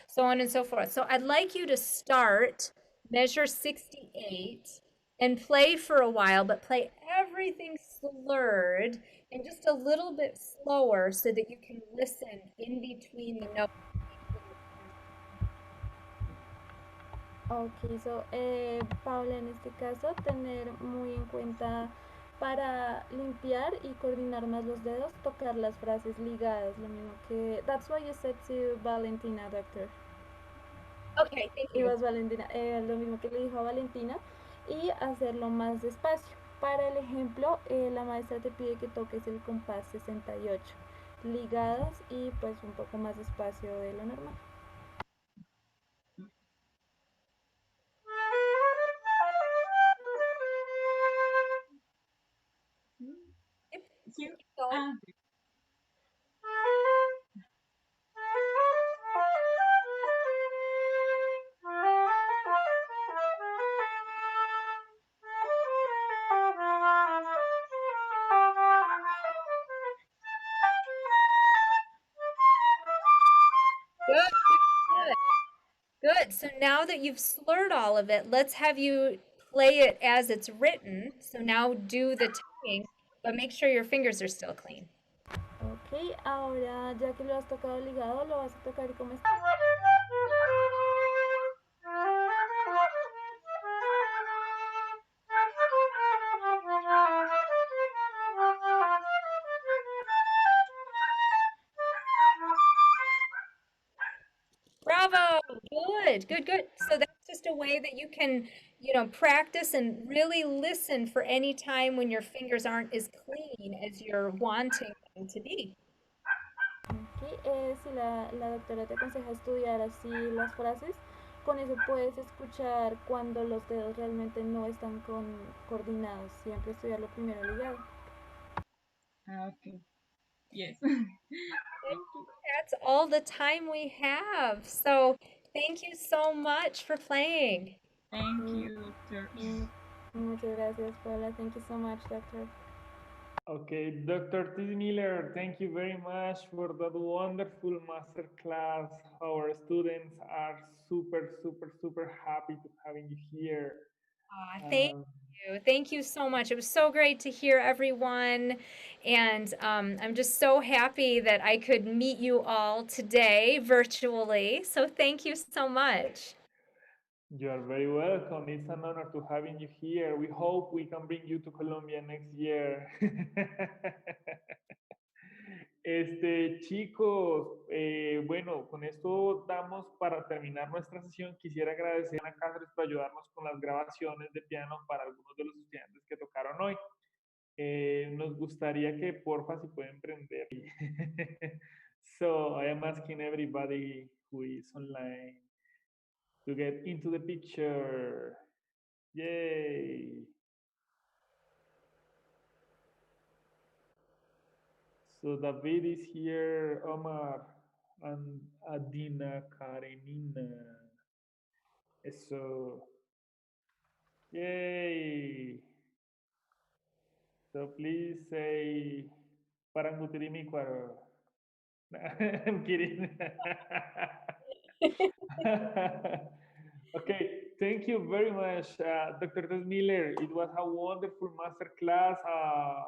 So on and so forth. So I'd like you to start measure 68 and play for a while, but play everything slurred and just a little bit slower so that you can listen in between the notes. Ok, so, Paula, en este caso, tener muy en cuenta para limpiar y coordinar más los dedos, tocar las frases ligadas, lo mismo que... That's what you said to Valentina, doctor. Okay, thank It you. was Valentina, lo mismo que le dijo a Valentina, y hacerlo más despacio. Para el ejemplo, la maestra te pide que toques el compás 68, ligadas y pues un poco más despacio de lo normal. Yep. Here. Keep going. Ah, Good, good, good. Good. So now that you've slurred all of it, let's have you play it as it's written. So now do the typing, but make sure your fingers are still clean. Ok, ahora ya que lo has tocado ligado, lo vas a tocar como está. Bravo. Good, good, good. So that's just a way that you can, practice and really listen for any time when your fingers aren't as clean as you're wanting them to be. Ok, si la doctora te aconseja estudiar así las frases, con eso puedes escuchar cuando los dedos realmente no están coordinados. Siempre estudiarlo primero ligado. okay. Yes. Thank you. That's all the time we have. So thank you so much for playing. Thank you, doctor. Muchas gracias, Paula. Thank you so much, doctor. Okay, Dr. Tess Miller, thank you very much for that wonderful masterclass. Our students are super, super, super happy to having you here. Thank you. Thank you so much. It was so great to hear everyone. And I'm just so happy that I could meet you all today virtually. So thank you so much. You are very welcome. It's an honor to having you here. We hope we can bring you to Colombia next year. Chicos, bueno, con esto damos para terminar nuestra sesión. Quisiera agradecer a Cáceres por ayudarnos con las grabaciones de piano para algunos de los estudiantes que tocaron hoy. Nos gustaría que porfa si pueden prender. So I am asking everybody who is online to get into the picture. Yay! So David is here, Omar, and Adina Karenina. So, yay! So please say Parangutirimiquaro. I'm kidding. Okay, thank you very much, Dr. Tess Miller. It was a wonderful master class.